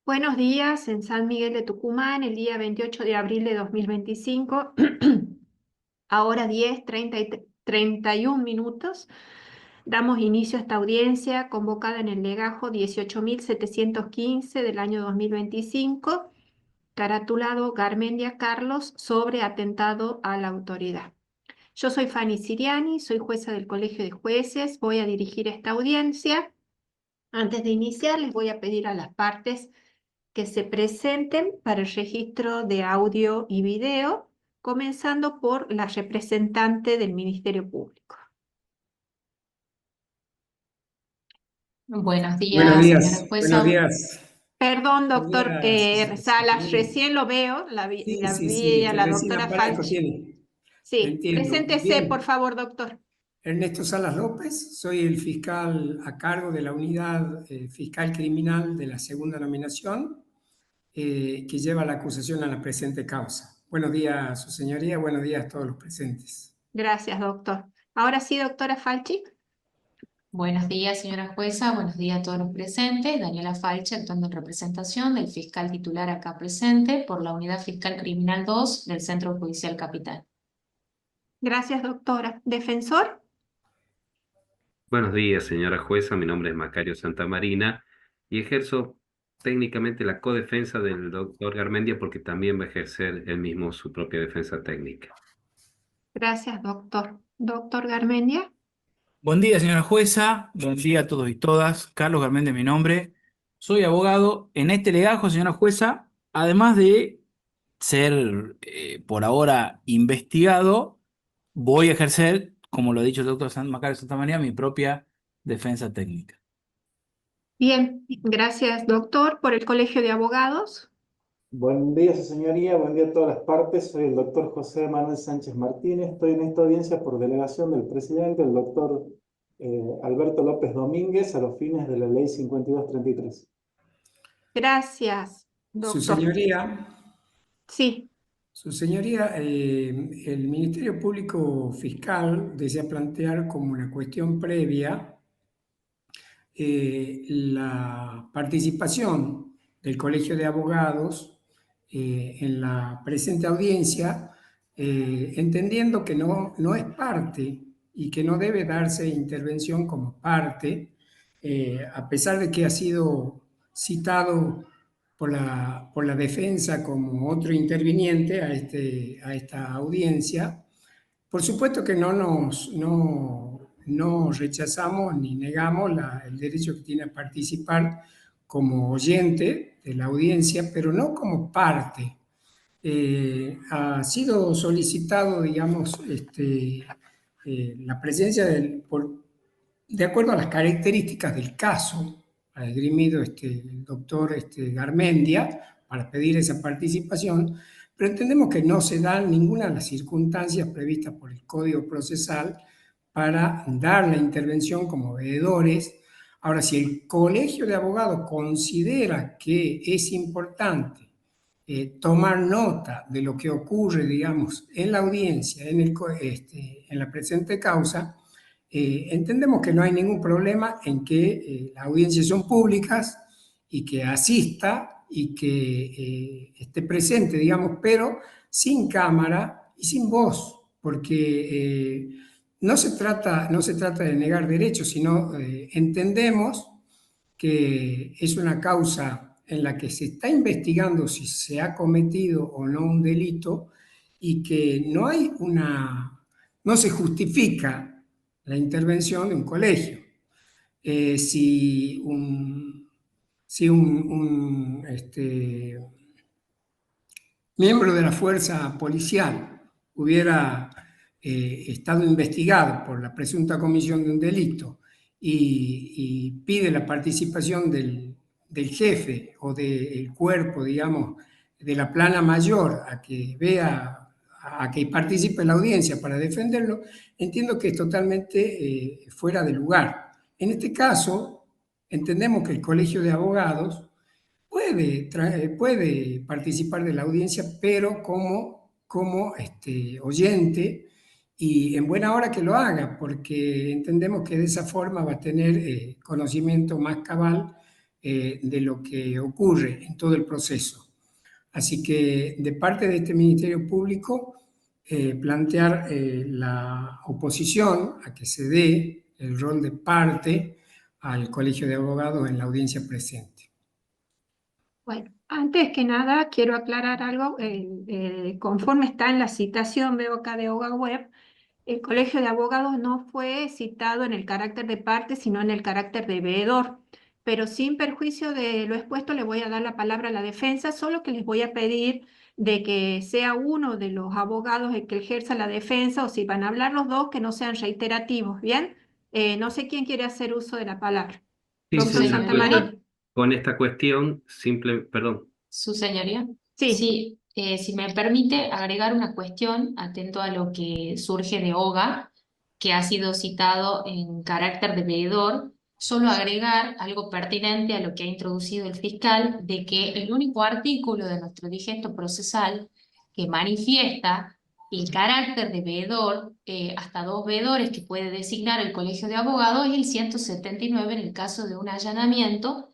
Buenos días en San Miguel de Tucumán, el día 28 de abril de 2025, ahora 10:31 damos inicio a esta audiencia convocada en el legajo 18.715 del año 2025, caratulado Garmendia Carlos sobre atentado a la autoridad. Yo soy Fanny Siriani, soy jueza del Colegio de Jueces, voy a dirigir esta audiencia. Antes de iniciar, les voy a pedir a las partes que se presenten para el registro de audio y video, comenzando por la representante del Ministerio Público. Buenos Buenos días, señora días, buenos jueza. días. Perdón, Buenos doctor días, Salas, señoría. recién lo veo, la vi, Sí, la sí, vi sí, a que la recién doctora aparezco Falchi. tiene. Sí, Entiendo. preséntese, por Bien, favor, doctor. Ernesto Salas López, soy el fiscal a cargo de la unidad fiscal criminal de la segunda nominación que lleva la acusación a la presente causa. Buenos días, su señoría, buenos días a todos los presentes. Gracias, doctor. Ahora sí, doctora Falchi. Buenos días, señora jueza. Buenos días a todos los presentes. Daniela Falche, actuando en representación del fiscal titular acá presente por la Unidad Fiscal Criminal 2 del Centro Judicial Capital. Gracias, doctora. Defensor. Buenos días, señora jueza. Mi nombre es Macario Santamarina y ejerzo técnicamente la codefensa del doctor Garmendia porque también va a ejercer él mismo su propia defensa técnica. Gracias, doctor. Doctor Garmendia. Buen día, señora jueza. Buen día a todos y todas. Carlos Garméndez, mi nombre. Soy abogado en este legajo, señora jueza. Además de ser por ahora investigado, voy a ejercer, como lo ha dicho el doctor Macario Santamaría, mi propia defensa técnica. Bien, gracias, doctor, por el Colegio de Abogados. Buen día, su señoría, buen día a todas las partes. Soy el doctor José Manuel Sánchez Martínez. Estoy en esta audiencia por delegación del presidente, el doctor Alberto López Domínguez, a los fines de la ley 5233. Gracias, Su doctor. señoría, Sí, el Ministerio Público Fiscal desea plantear como una cuestión previa la participación del Colegio de Abogados en la presente audiencia, entendiendo que no es parte y que no debe darse intervención como parte, a pesar de que ha sido citado por la defensa como otro interviniente a esta audiencia. Por supuesto que no rechazamos ni negamos el derecho que tiene a participar como oyente de la audiencia, pero no como parte. Ha sido solicitado, digamos, la presencia de acuerdo a las características del caso, ha esgrimido el doctor Garmendia para pedir esa participación, pero entendemos que no se dan ninguna de las circunstancias previstas por el Código Procesal para dar la intervención como veedores. Ahora, si el Colegio de Abogados considera que es importante tomar nota de lo que ocurre, digamos, en la audiencia, en la presente causa, entendemos que no hay ningún problema en que las audiencias son públicas y que asista y que esté presente, digamos, pero sin cámara y sin voz, porque no se trata de negar derechos, sino entendemos que es una causa en la que se está investigando si se ha cometido o no un delito y que no se justifica la intervención de un colegio. Si un miembro de la fuerza policial hubiera estado investigado por la presunta comisión de un delito y pide la participación del jefe o del cuerpo, digamos, de la plana mayor a que participe en la audiencia para defenderlo, entiendo que es totalmente fuera de lugar. En este caso, entendemos que el Colegio de Abogados puede participar de la audiencia, pero como oyente, y en buena hora que lo haga, porque entendemos que de esa forma va a tener conocimiento más cabal de lo que ocurre en todo el proceso. Así que de parte de este Ministerio Público, plantear la oposición a que se dé el rol de parte al Colegio de Abogados en la audiencia presente. Bueno, antes que nada quiero aclarar algo. Conforme está en la citación, veo acá de OgaWeb, el Colegio de Abogados no fue citado en el carácter de parte, sino en el carácter de veedor. Pero sin perjuicio de lo expuesto, le voy a dar la palabra a la defensa, solo que les voy a pedir de que sea uno de los abogados el que ejerza la defensa, o si van a hablar los dos, que no sean reiterativos, ¿bien? No sé quién quiere hacer uso de la palabra. Sí, Su Doctor señora jueza, Santamaría. con esta cuestión, perdón. Su señoría. Sí, Sí, si me permite agregar una cuestión atento a lo que surge de OGA, que ha sido citado en carácter de veedor, solo agregar algo pertinente a lo que ha introducido el fiscal, de que el único artículo de nuestro digesto procesal que manifiesta el carácter de veedor, hasta 2 veedores que puede designar el Colegio de Abogados, es el 179 en el caso de un allanamiento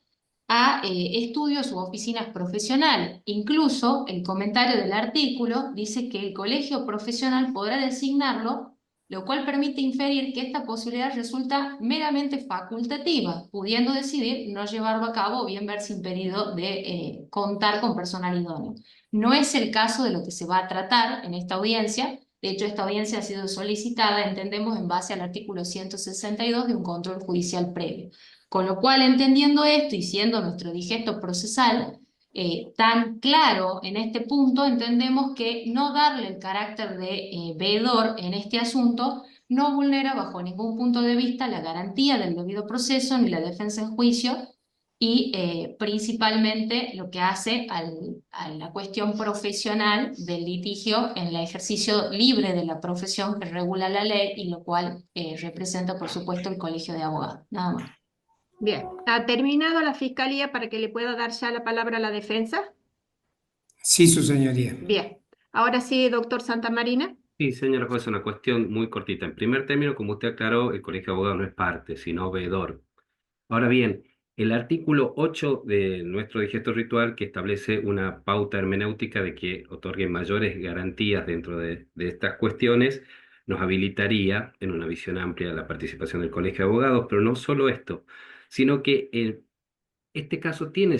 a estudios u oficinas profesionales. Incluso el comentario del artículo dice que el colegio profesional podrá designarlo, lo cual permite inferir que esta posibilidad resulta meramente facultativa, pudiendo decidir no llevarlo a cabo o bien verse impedido de contar con personal idóneo. No es el caso de lo que se va a tratar en esta audiencia. De hecho, esta audiencia ha sido solicitada, entendemos, en base al artículo 162 de un control judicial previo. Con lo cual, entendiendo esto y siendo nuestro digesto procesal tan claro en este punto, entendemos que no darle el carácter de veedor en este asunto no vulnera bajo ningún punto de vista la garantía del debido proceso ni la defensa en juicio, y principalmente lo que hace a la cuestión profesional del litigio en el ejercicio libre de la profesión que regula la ley, y lo cual representa, por supuesto, el Colegio de Abogados. Nada más. bien. ¿Ha terminado la fiscalía para que le pueda dar ya la palabra a la defensa? Sí, su señoría. Bien. Ahora sí, doctor Santamarina. Sí, señora jueza, una cuestión muy cortita. En primer término, como usted aclaró, el Colegio de Abogados no es parte, sino veedor. Ahora bien, el artículo 8 de nuestro digesto ritual, que establece una pauta hermenéutica de que otorgue mayores garantías dentro de estas cuestiones, nos habilitaría, en una visión amplia, la participación del Colegio de Abogados, pero no solo esto, sino que este caso tiene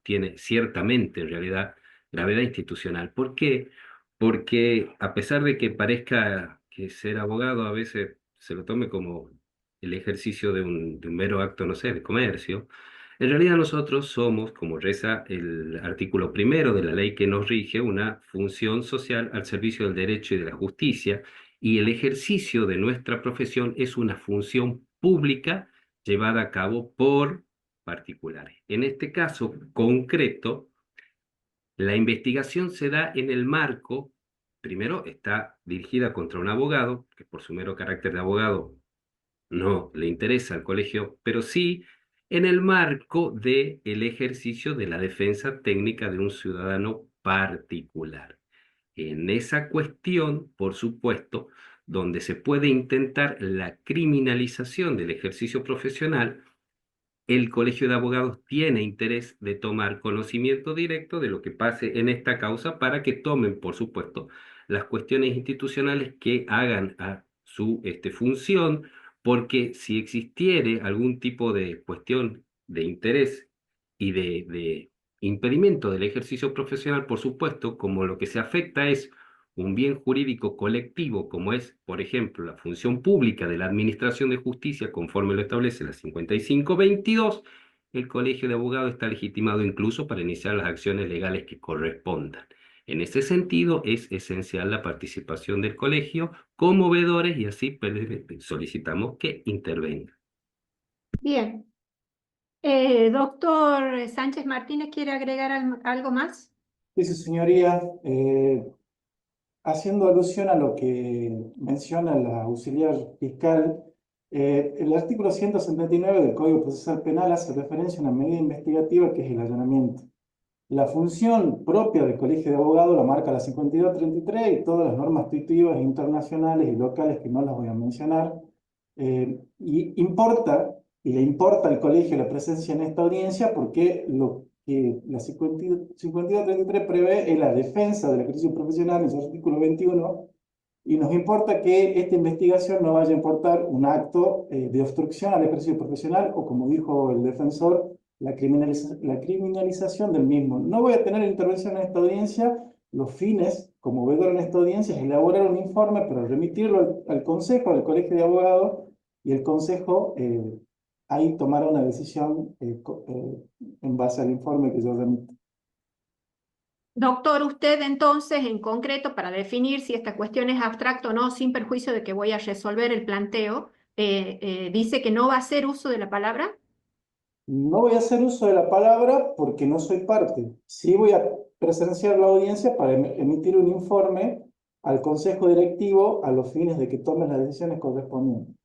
tiene ciertamente, en realidad, gravedad institucional. ¿Por qué? Porque a pesar de que parezca que ser abogado a veces se lo tome como el ejercicio de un mero acto, no sé, de comercio, en realidad nosotros somos, como reza el artículo 1 de la ley que nos rige, una función social al servicio del derecho y de la justicia, y el ejercicio de nuestra profesión es una función pública llevada a cabo por particulares. En este caso concreto, la investigación se da en el marco, primero está dirigida contra un abogado, que por su mero carácter de abogado no le interesa al colegio, pero sí en el marco del ejercicio de la defensa técnica de un ciudadano particular. En esa cuestión, por supuesto, donde se puede intentar la criminalización del ejercicio profesional, el Colegio de Abogados tiene interés de tomar conocimiento directo de lo que pase en esta causa para que tomen, por supuesto, las cuestiones institucionales que hagan a su función, porque si existiere algún tipo de cuestión de interés y de impedimento del ejercicio profesional, por supuesto, como lo que se afecta es un bien jurídico colectivo, como es, por ejemplo, la función pública de la Administración de Justicia, conforme lo establece la 5522, el Colegio de Abogados está legitimado incluso para iniciar las acciones legales que correspondan. En ese sentido, es esencial la participación del colegio como veedores, y así solicitamos que intervenga. Bien. Doctor Sánchez Martínez, ¿quiere agregar algo más? Sí, su señoría, haciendo alusión a lo que menciona la auxiliar fiscal, el artículo 179 del Código Procesal Penal hace referencia a una medida investigativa que es el allanamiento. La función propia del Colegio de Abogados la marca la 5233 y todas las normas tuitivas internacionales y locales que no las voy a mencionar. Y importa y le importa al colegio la presencia en esta audiencia porque lo que la 5233 prevé es la defensa del ejercicio profesional en su artículo 21, y nos importa que esta investigación no vaya a importar un acto de obstrucción al ejercicio profesional o, como dijo el defensor, la criminalización del mismo. No voy a tener intervención en esta audiencia. Los fines, como vedor en esta audiencia, es elaborar un informe para remitirlo al Consejo, al Colegio de Abogados, y el Consejo ahí tomará una decisión en base al informe que yo remito. Doctor, usted entonces, en concreto, para definir si esta cuestión es abstracta o no, sin perjuicio de que voy a resolver el planteo, dice que no va a hacer uso de la palabra. No voy a hacer uso de la palabra porque no soy parte. Sí voy a presenciar la audiencia para emitir un informe al Consejo Directivo a los fines de que tomen las decisiones correspondientes.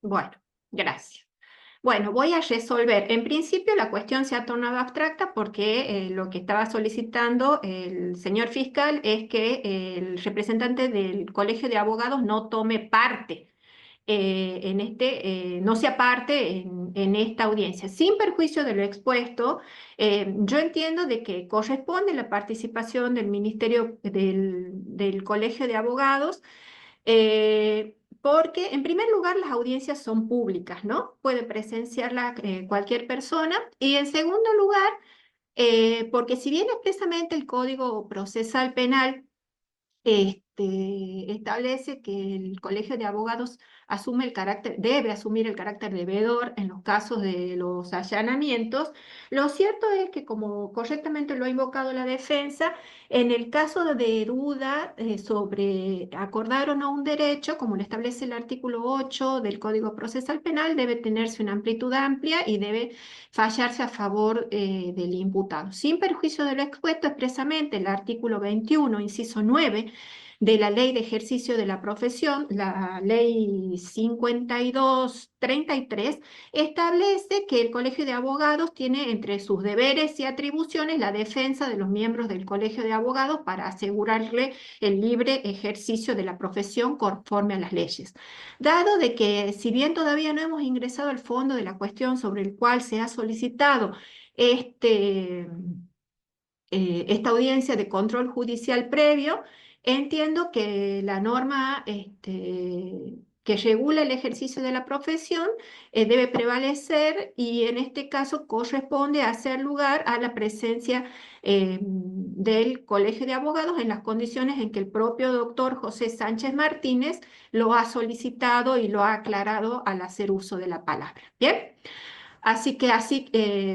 Bueno, gracias. Bueno, voy a resolver. En principio la cuestión se ha tornado abstracta porque lo que estaba solicitando el señor fiscal es que el representante del Colegio de Abogados no tome parte no sea parte en esta audiencia. Sin perjuicio de lo expuesto, yo entiendo de que corresponde la participación del Ministerio del Colegio de Abogados, porque en primer lugar las audiencias son públicas, ¿no? Puede presenciarla cualquier persona. Y en segundo lugar, porque si bien expresamente el Código Procesal Penal establece que el Colegio de Abogados debe asumir el carácter de veedor en los casos de los allanamientos. Lo cierto es que, como correctamente lo ha invocado la defensa, en el caso de duda sobre acordar o no un derecho, como lo establece el artículo 8 del Código Procesal Penal, debe tenerse una amplitud amplia y debe fallarse a favor del imputado. Sin perjuicio de lo expuesto expresamente, el artículo 21, inciso 9, de la Ley de Ejercicio de la Profesión, la Ley 5233, establece que el Colegio de Abogados tiene entre sus deberes y atribuciones la defensa de los miembros del Colegio de Abogados para asegurarle el libre ejercicio de la profesión conforme a las leyes. Dado de que, si bien todavía no hemos ingresado al fondo de la cuestión sobre el cual se ha solicitado esta audiencia de control judicial previo, entiendo que la norma que regula el ejercicio de la profesión debe prevalecer, y en este caso corresponde hacer lugar a la presencia del Colegio de Abogados en las condiciones en que el propio doctor José Sánchez Martínez lo ha solicitado y lo ha aclarado al hacer uso de la palabra. ¿Bien? Así que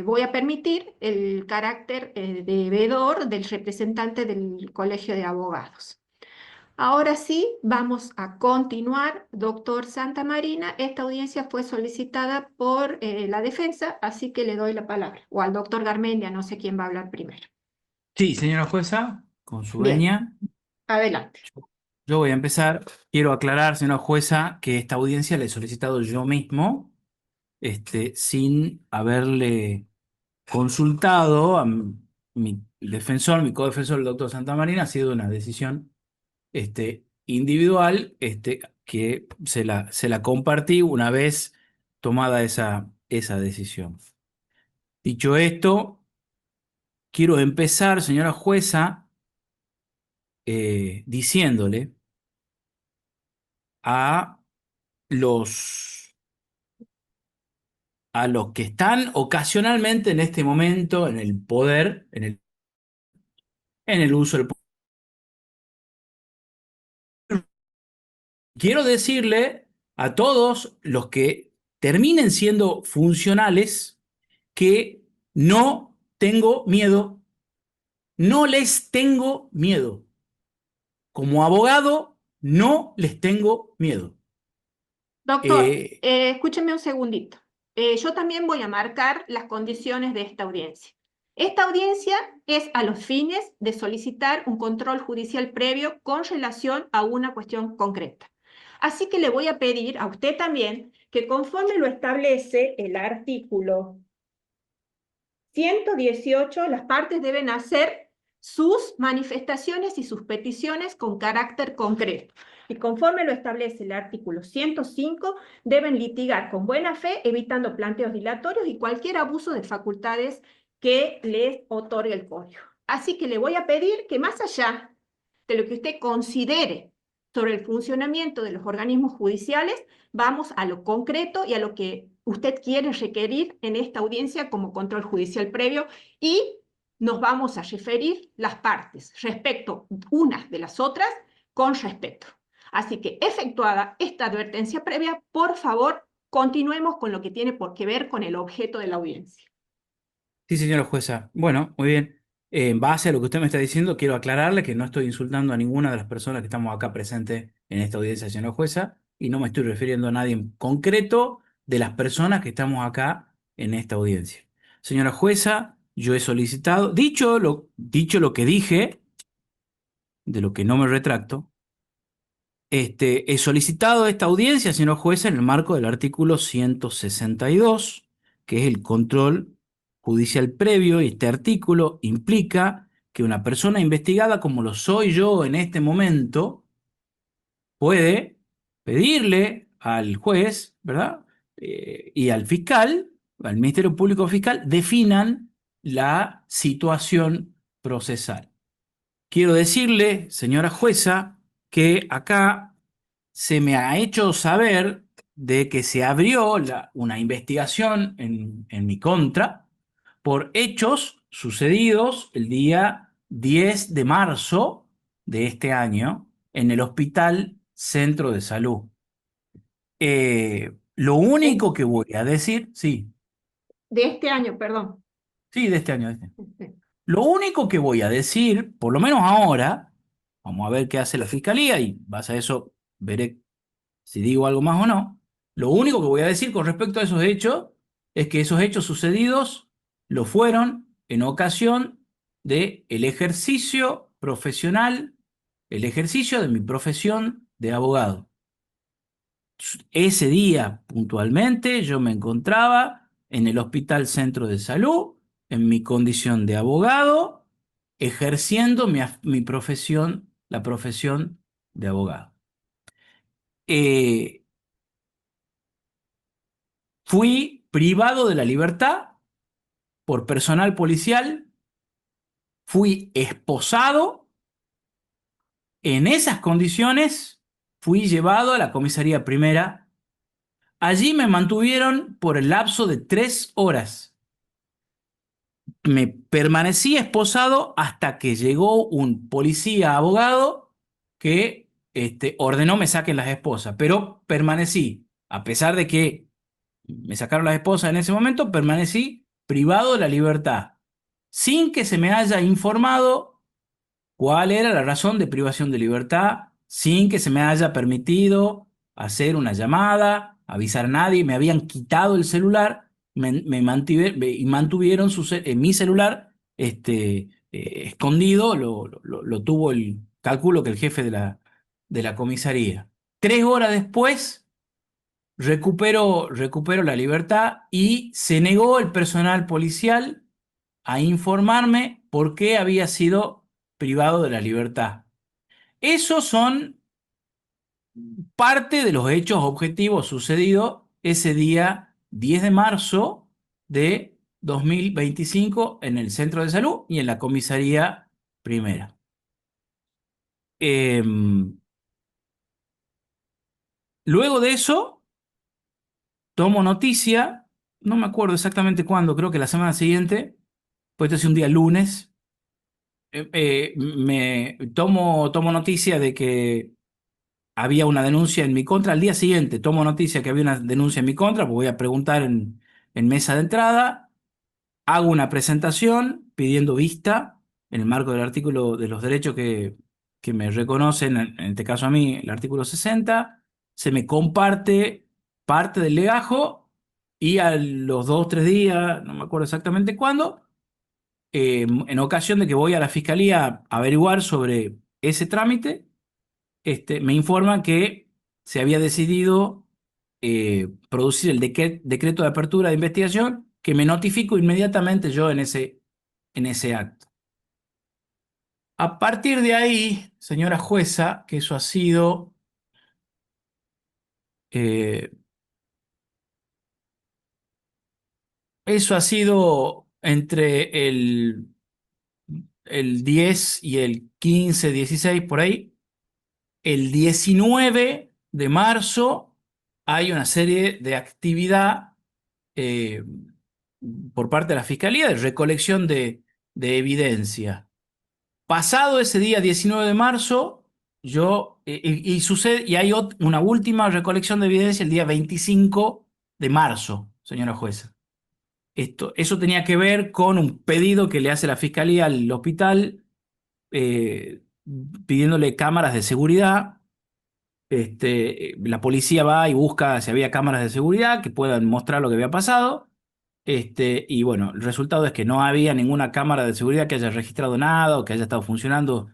voy a permitir el carácter de veedor del representante del Colegio de Abogados. Ahora sí, vamos a continuar. Doctor Santamarina, esta audiencia fue solicitada por la defensa, así que le doy la palabra. O al doctor Garmendia, no sé quién va a hablar primero. Sí, señora jueza, con su Bien, venia, adelante. yo voy a empezar. Quiero aclarar, señora jueza, que esta audiencia la he solicitado yo mismo, sin haberle consultado a mi defensor, mi codefensor, el doctor Santamarina. Ha sido una decisión individual, que se la compartí una vez tomada esa decisión. Dicho esto, quiero empezar, señora jueza, diciéndole a los, a los que están ocasionalmente en este momento en el poder, en el uso del poder. Quiero decirle a todos los que terminen siendo funcionales que no tengo miedo, no les tengo miedo. Como abogado, no les tengo miedo. Doctor, escúcheme un segundito. Yo también voy a marcar las condiciones de esta audiencia. Esta audiencia es a los fines de solicitar un control judicial previo con relación a una cuestión concreta. Así que le voy a pedir a usted también que, conforme lo establece el artículo 118, las partes deben hacer sus manifestaciones y sus peticiones con carácter concreto. y conforme lo establece el artículo 105, deben litigar con buena fe, evitando planteos dilatorios y cualquier abuso de facultades que les otorgue el código. Así que le voy a pedir que más allá de lo que usted considere sobre el funcionamiento de los organismos judiciales, vamos a lo concreto y a lo que usted quiere requerir en esta audiencia como control judicial previo, y nos vamos a referir las partes respecto unas de las otras con respeto. Así que, efectuada esta advertencia previa, por favor, continuemos con lo que tiene por que ver con el objeto de la audiencia. Sí, señora jueza. Bueno, muy bien. En base a lo que usted me está diciendo, quiero aclararle que no estoy insultando a ninguna de las personas que estamos acá presentes en esta audiencia, señora jueza, y no me estoy refiriendo a nadie en concreto de las personas que estamos acá en esta audiencia. Señora jueza, yo he solicitado, dicho lo que dije, de lo que no me retracto, he solicitado esta audiencia, señor juez, en el marco del artículo 162, que es el control judicial previo, y este artículo implica que una persona investigada, como lo soy yo en este momento, puede pedirle al juez, ¿verdad? Y al fiscal, al Ministerio Público Fiscal, definan la situación procesal. Quiero decirle, señora jueza, que acá se me ha hecho saber de que se abrió una investigación en mi contra por hechos sucedidos el día 10 de marzo de este año en el Hospital Centro de Salud. Lo único que voy a decir, sí, De este año, perdón. sí, de este año, de este año. Lo único que voy a decir, por lo menos ahora, vamos a ver qué hace la fiscalía y base a eso veré si digo algo más o no. Lo único que voy a decir con respecto a esos hechos es que esos hechos sucedidos lo fueron en ocasión de el ejercicio profesional, el ejercicio de mi profesión de abogado. Ese día, puntualmente, yo me encontraba en el Hospital Centro de Salud, en mi condición de abogado, ejerciendo mi profesión, la profesión de abogado. Eh, Fui privado de la libertad por personal policial, fui esposado, en esas condiciones fui llevado a la comisaría primera. Allí me mantuvieron por el lapso de 3 horas. Me permanecí esposado hasta que llegó un policía abogado que ordenó me saquen las esposas, pero permanecí, a pesar de que me sacaron las esposas en ese momento, permanecí privado de la libertad, sin que se me haya informado cuál era la razón de privación de libertad, sin que se me haya permitido hacer una llamada, avisar a nadie. Me habían quitado el celular, y mantuvieron mi celular escondido, lo tuvo calculo que el jefe de la comisaría. 3 horas después recupero la libertad y se negó el personal policial a informarme por qué había sido privado de la libertad. Esos son parte de los hechos objetivos sucedidos ese día 10 de marzo de 2025 en el Centro de Salud y en la comisaría primera. Luego de eso, tomo noticia, no me acuerdo exactamente cuándo, creo que la semana siguiente, pues este es un día lunes, me tomo noticia de que había una denuncia en mi contra. Al día siguiente tomo noticia que había una denuncia en mi contra, pues voy a preguntar en mesa de entrada, hago una presentación pidiendo vista en el marco del artículo de los derechos que me reconocen, en este caso a mí, el artículo 60, se me comparte parte del legajo y a los 2 o 3 días, no me acuerdo exactamente cuándo, en ocasión de que voy a la fiscalía a averiguar sobre ese trámite, me informan que se había decidido producir el decreto de apertura de investigación, que me notifico inmediatamente yo en ese acto. A partir de ahí, señora jueza, que eso ha sido Eh, Eso ha sido entre el 10 y el 15, 16 por ahí. El 19 de marzo hay una serie de actividad eh, por parte de la Fiscalía de recolección de evidencia. Pasado ese día 19 de marzo, sucede, y hay una última recolección de evidencia el día 25 de marzo, señora jueza. Eso tenía que ver con un pedido que le hace la Fiscalía al hospital eh, pidiéndole cámaras de seguridad. La policía va y busca si había cámaras de seguridad que puedan mostrar lo que había pasado. Y bueno, el resultado es que no había ninguna cámara de seguridad que haya registrado nada o que haya estado funcionando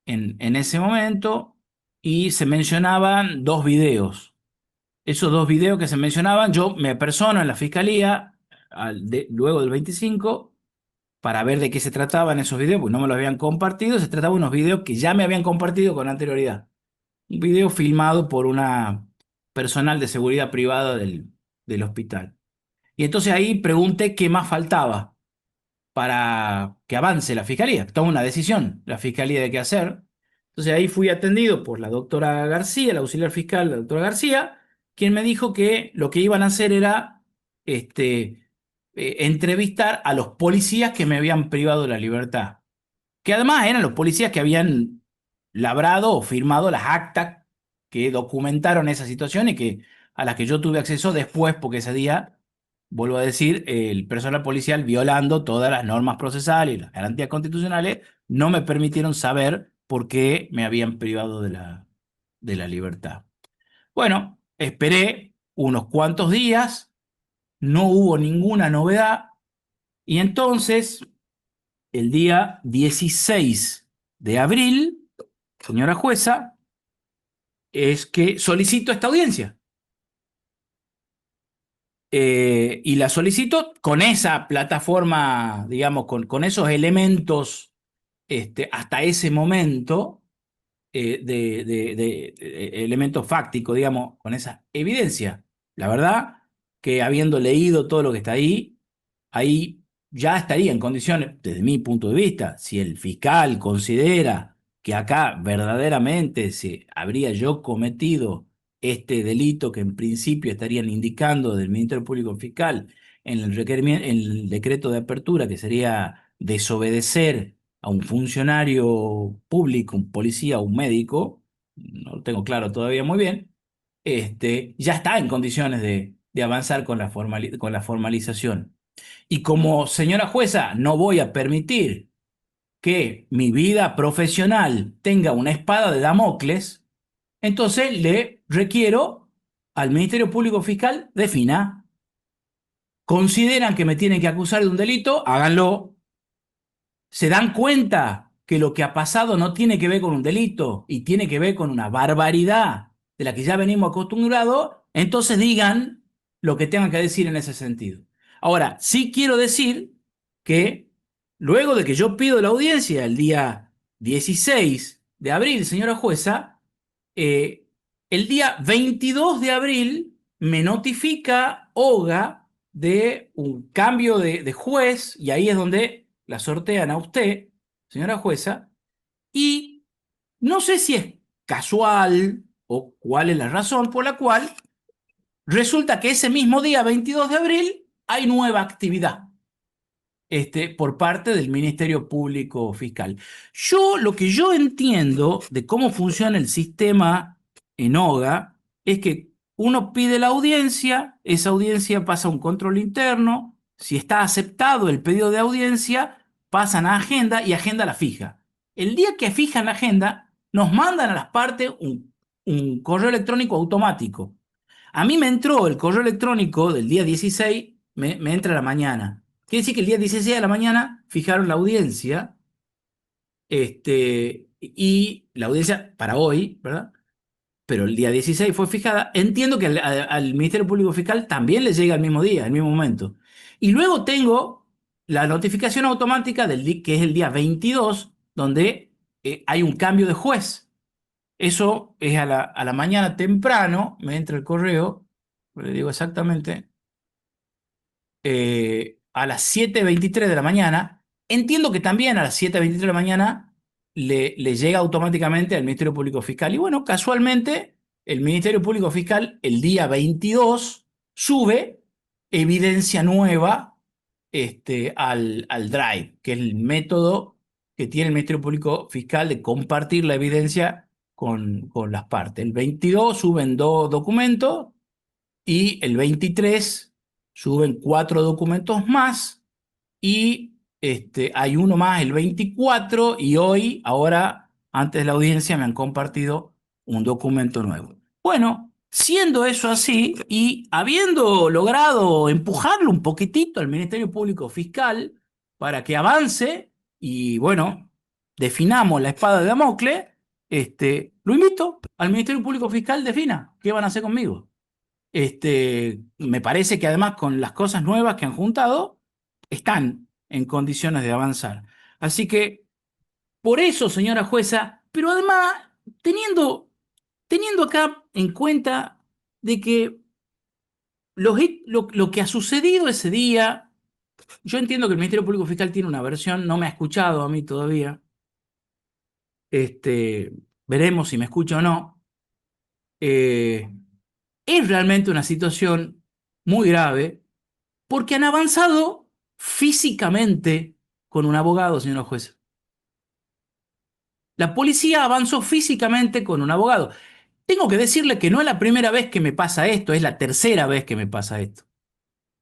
en ese momento. Y se mencionaban dos videos. Esos dos videos que se mencionaban, yo me persono en la fiscalía luego del 25 para ver de qué se trataban esos videos, pues no me los habían compartido. Se trataban de unos videos que ya me habían compartido con anterioridad. Un video filmado por una personal de seguridad privada del hospital. Y entonces ahí pregunté qué más faltaba para que avance la fiscalía. Toma una decisión la fiscalía de qué hacer. Entonces ahí fui atendido por la doctora García, la auxiliar fiscal, la doctora García, quien me dijo que lo que iban a hacer era entrevistar a los policías que me habían privado de la libertad, que además eran los policías que habían labrado o firmado las actas que documentaron esa situación y a las que yo tuve acceso después, porque ese día, vuelvo a decir, el personal policial, violando todas las normas procesales y las garantías constitucionales, no me permitieron saber por qué me habían privado de la libertad. Bueno, esperé unos cuantos días, no hubo ninguna novedad, y entonces el día 16 de abril, señora jueza, es que solicito esta audiencia. Y la solicito con esa plataforma, digamos, con esos elementos hasta ese momento, de elementos fácticos, digamos, con esa evidencia. La verdad que habiendo leído todo lo que está ahí ya estaría en condiciones, desde mi punto de vista, si el fiscal considera que acá verdaderamente habría yo cometido este delito que en principio estarían indicando del Ministerio Público Fiscal en el requerimiento, en el decreto de apertura, que sería desobedecer a un funcionario público, un policía o un médico, no lo tengo claro todavía muy bien, ya está en condiciones de avanzar con con la formalización. Y como señora jueza, no voy a permitir que mi vida profesional tenga una espada de Damocles, entonces le requiero al Ministerio Público Fiscal defina. ¿Consideran que me tienen que acusar de un delito? Háganlo. ¿Se dan cuenta que lo que ha pasado no tiene que ver con un delito y tiene que ver con una barbaridad de la que ya venimos acostumbrados? Entonces digan lo que tengan que decir en ese sentido. Ahora, sí quiero decir que luego de que yo pido la audiencia el día 16 de abril, señora jueza, eh, el día 22 de abril me notifica OGA de un cambio de juez, y ahí es donde la sortean a usted, señora jueza, y no sé si es casual o cuál es la razón por la cual resulta que ese mismo día, 22 de abril, hay nueva actividad por parte del Ministerio Público Fiscal. Lo que yo entiendo de cómo funciona el sistema en OGA es que uno pide la audiencia, esa audiencia pasa a un control interno, si está aceptado el pedido de audiencia, pasan a agenda y agenda la fija. El día que fijan la agenda, nos mandan a las partes un correo electrónico automático. A mí me entró el correo electrónico del día 16, me entra a la mañana. Quiere decir que el día 16 de la mañana fijaron la audiencia, y la audiencia para hoy, ¿verdad? Pero el día 16 fue fijada. Entiendo que al Ministerio Público Fiscal también le llega al mismo día, al mismo momento. Y luego tengo la notificación automática que es el día 22, donde hay un cambio de juez. Eso es a la mañana temprano, me entra el correo, le digo exactamente, a las 7:23 de la mañana. Entiendo que también a las 7:23 de la mañana le llega automáticamente al Ministerio Público Fiscal. Y bueno, casualmente, el Ministerio Público Fiscal el día 22 sube evidencia nueva al Drive, que es el método que tiene el Ministerio Público Fiscal de compartir la evidencia con las partes. El 22 suben 2 documentos y el 23 suben 4 documentos más y hay uno más el 24 y hoy, ahora, antes de la audiencia, me han compartido un documento nuevo. Bueno, siendo eso así y habiendo logrado empujarlo un poquitito al Ministerio Público Fiscal para que avance y bueno, definamos la espada de Damocles, lo invito al Ministerio Público Fiscal, defina qué van a hacer conmigo. Me parece que además con las cosas nuevas que han juntado, están en condiciones de avanzar. Así que, por eso, señora jueza, pero además, teniendo acá en cuenta de que lo que ha sucedido ese día, yo entiendo que el Ministerio Público Fiscal tiene una versión, no me ha escuchado a mí todavía, este, veremos si me escucha o no. Eh, es realmente una situación muy grave porque han avanzado físicamente con un abogado, señora jueza. La policía avanzó físicamente con un abogado. Tengo que decirle que no es la primera vez que me pasa esto, es la tercera vez que me pasa esto.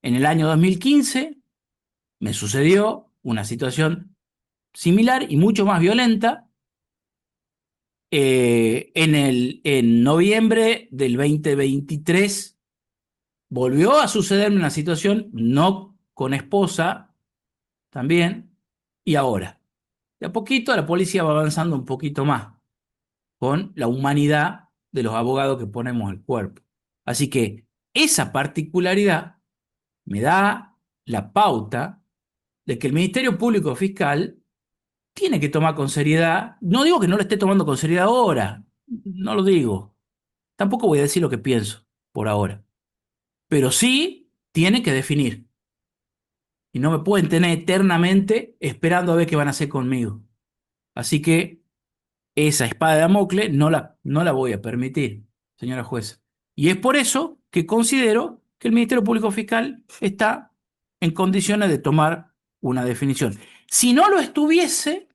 En el año 2015 me sucedió una situación similar y mucho más violenta. En noviembre del 2023 volvió a sucederme una situación, no con esposa, también, y ahora. De a poquito la policía va avanzando un poquito más con la humanidad de los abogados que ponemos al cuerpo. Así que esa particularidad me da la pauta de que el Ministerio Público Fiscal tiene que tomar con seriedad. No digo que no lo esté tomando con seriedad ahora, no lo digo. Tampoco voy a decir lo que pienso por ahora. Pero sí tiene que definir. Y no me pueden tener eternamente esperando a ver qué van a hacer conmigo. Así que esa espada de Damocles no la voy a permitir, señora jueza. Y es por eso que considero que el Ministerio Público Fiscal está en condiciones de tomar una definición. Si no lo estuviese,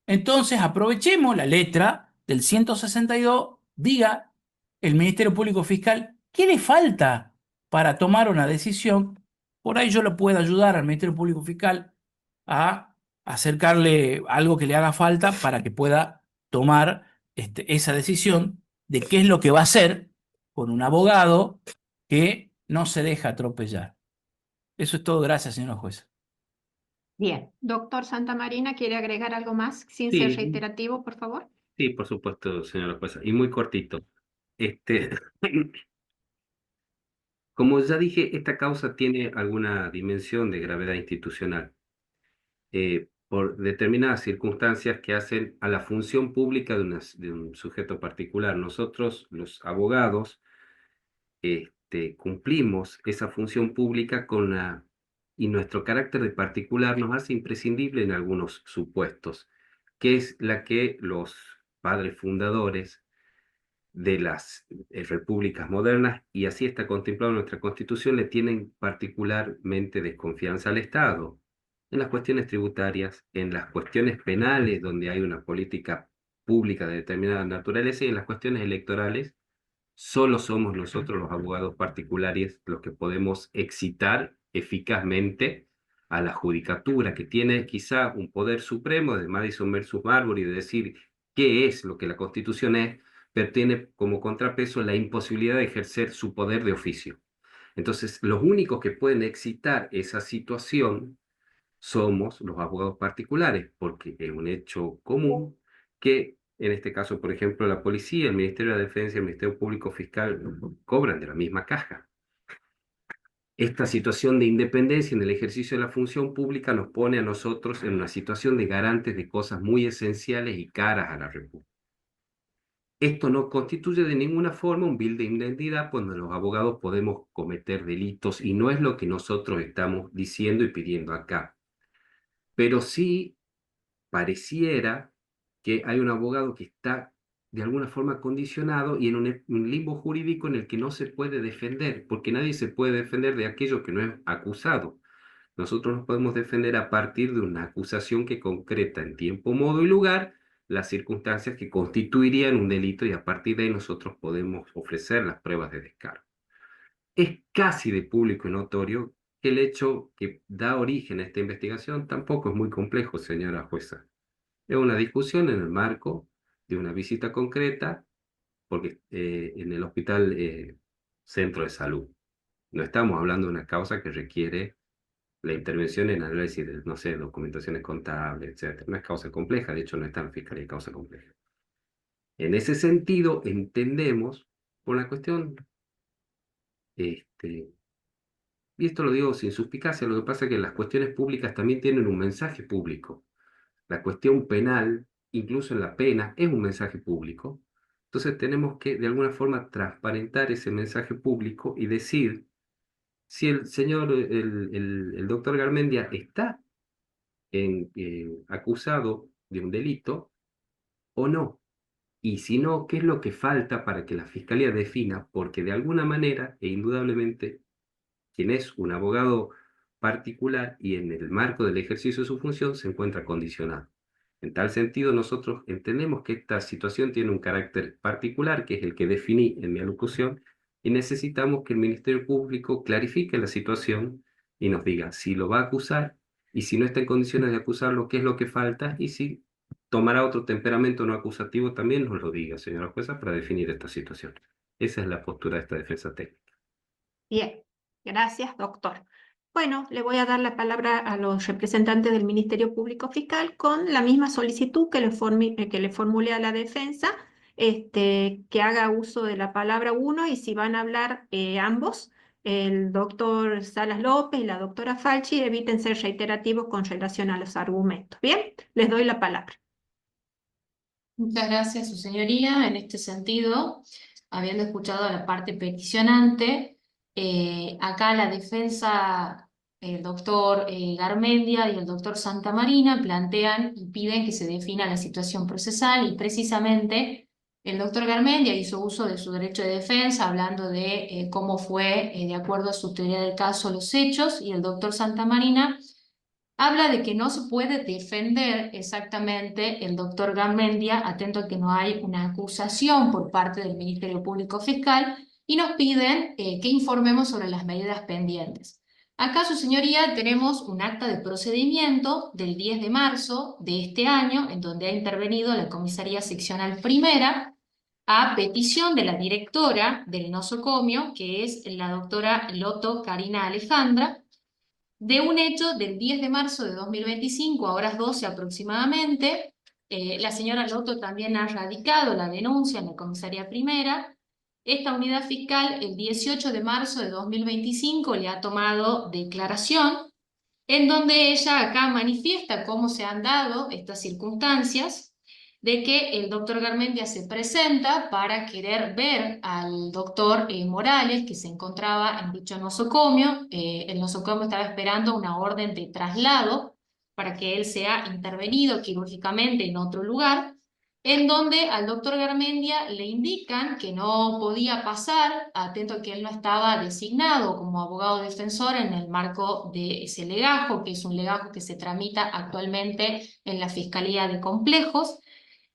entonces aprovechemos la letra del 162, diga el Ministerio Público Fiscal qué le falta para tomar una decisión. Por ahí yo le puedo ayudar al Ministerio Público Fiscal a acercarle algo que le haga falta para que pueda tomar esa decisión de qué es lo que va a hacer con un abogado que no se deja atropellar. Eso es todo. Gracias, señora jueza. Bien. Doctor Santamarina, ¿quiere agregar algo más sin ser Sí, reiterativo, por favor? sí, por supuesto, señora jueza. Y muy cortito. Este, como ya dije, esta causa tiene alguna dimensión de gravedad institucional por determinadas circunstancias que hacen a la función pública de un sujeto particular. Nosotros, los abogados, cumplimos esa función pública y nuestro carácter de particular nos hace imprescindible en algunos supuestos, que es la que los padres fundadores de las repúblicas modernas, y así está contemplado en nuestra Constitución, le tienen particularmente desconfianza al Estado, en las cuestiones tributarias, en las cuestiones penales, donde hay una política pública de determinada naturaleza, y en las cuestiones electorales. Solo somos nosotros los abogados particulares los que podemos excitar eficazmente a la judicatura, que tiene quizá un poder supremo de Madison versus Marbury, de decir qué es lo que la Constitución es, pero tiene como contrapeso la imposibilidad de ejercer su poder de oficio. Entonces, los únicos que pueden excitar esa situación somos los abogados particulares, porque es un hecho común que en este caso, por ejemplo, la policía, el Ministerio de la Defensa y el Ministerio Público Fiscal cobran de la misma caja. Esta situación de independencia en el ejercicio de la función pública nos pone a nosotros en una situación de garantes de cosas muy esenciales y caras a la República. Esto no constituye de ninguna forma un bill de indemnidad cuando los abogados podemos cometer delitos y no es lo que nosotros estamos diciendo y pidiendo acá. Pero sí pareciera que hay un abogado que está de alguna forma condicionado y en un limbo jurídico en el que no se puede defender, porque nadie se puede defender de aquello que no es acusado. Nosotros nos podemos defender a partir de una acusación que concreta en tiempo, modo y lugar las circunstancias que constituirían un delito y a partir de ahí nosotros podemos ofrecer las pruebas de descargo. Es casi de público y notorio que el hecho que da origen a esta investigación tampoco es muy complejo, señora jueza. Es una discusión en el marco de una visita concreta porque, en el hospital centro de salud. No estamos hablando de una causa que requiere la intervención en análisis de, no sé, documentaciones contables, etc. No es causa compleja, de hecho no está en la fiscalía causa compleja. En ese sentido, entendemos, por una cuestión, y esto lo digo sin suspicacia, lo que pasa es que las cuestiones públicas también tienen un mensaje público. La cuestión penal, incluso en la pena, es un mensaje público. Entonces tenemos que, de alguna forma, transparentar ese mensaje público y decir si el señor, el doctor Garmendia está acusado de un delito o no. Y si no, ¿qué es lo que falta para que la fiscalía defina? Porque de alguna manera, e indudablemente, quien es un abogado particular y en el marco del ejercicio de su función se encuentra condicionado. En tal sentido, nosotros entendemos que esta situación tiene un carácter particular, que es el que definí en mi alocución, y necesitamos que el Ministerio Público clarifique la situación y nos diga si lo va a acusar y si no está en condiciones de acusarlo, qué es lo que falta y si tomará otro temperamento no acusativo, también nos lo diga, señora jueza, para definir esta situación. Esa es la postura de esta defensa técnica. Bien, gracias, doctor. Bueno, le voy a dar la palabra a los representantes del Ministerio Público Fiscal con la misma solicitud que que le formulé a la defensa, que haga uso de la palabra uno y si van a hablar ambos, el doctor Salas López y la doctora Falchi, eviten ser reiterativos con relación a los argumentos. Bien, les doy la palabra. Muchas gracias, su señoría. En este sentido, habiendo escuchado a la parte peticionante, acá la defensa, el doctor Garmendia y el doctor Santamarina plantean y piden que se defina la situación procesal y precisamente el doctor Garmendia hizo uso de su derecho de defensa hablando de cómo fue, de acuerdo a su teoría del caso, los hechos y el doctor Santamarina habla de que no se puede defender exactamente el doctor Garmendia, atento a que no hay una acusación por parte del Ministerio Público Fiscal, y nos piden que informemos sobre las medidas pendientes. Acá, su señoría, tenemos un acta de procedimiento del 10 de marzo de este año, en donde ha intervenido la Comisaría Seccional Primera, a petición de la directora del nosocomio, que es la doctora Loto Karina Alejandra, de un hecho del 10 de marzo de 2025 a horas 12 aproximadamente. La señora Loto también ha radicado la denuncia en la comisaría primera. Esta unidad fiscal el 18 de marzo de 2025 le ha tomado declaración, en donde ella acá manifiesta cómo se han dado estas circunstancias de que el doctor Garmendia se presenta para querer ver al doctor Morales, que se encontraba en dicho nosocomio. El nosocomio estaba esperando una orden de traslado para que él sea intervenido quirúrgicamente en otro lugar, en donde al doctor Garmendia le indican que no podía pasar, atento a que él no estaba designado como abogado defensor en el marco de ese legajo, que es un legajo que se tramita actualmente en la Fiscalía de Complejos.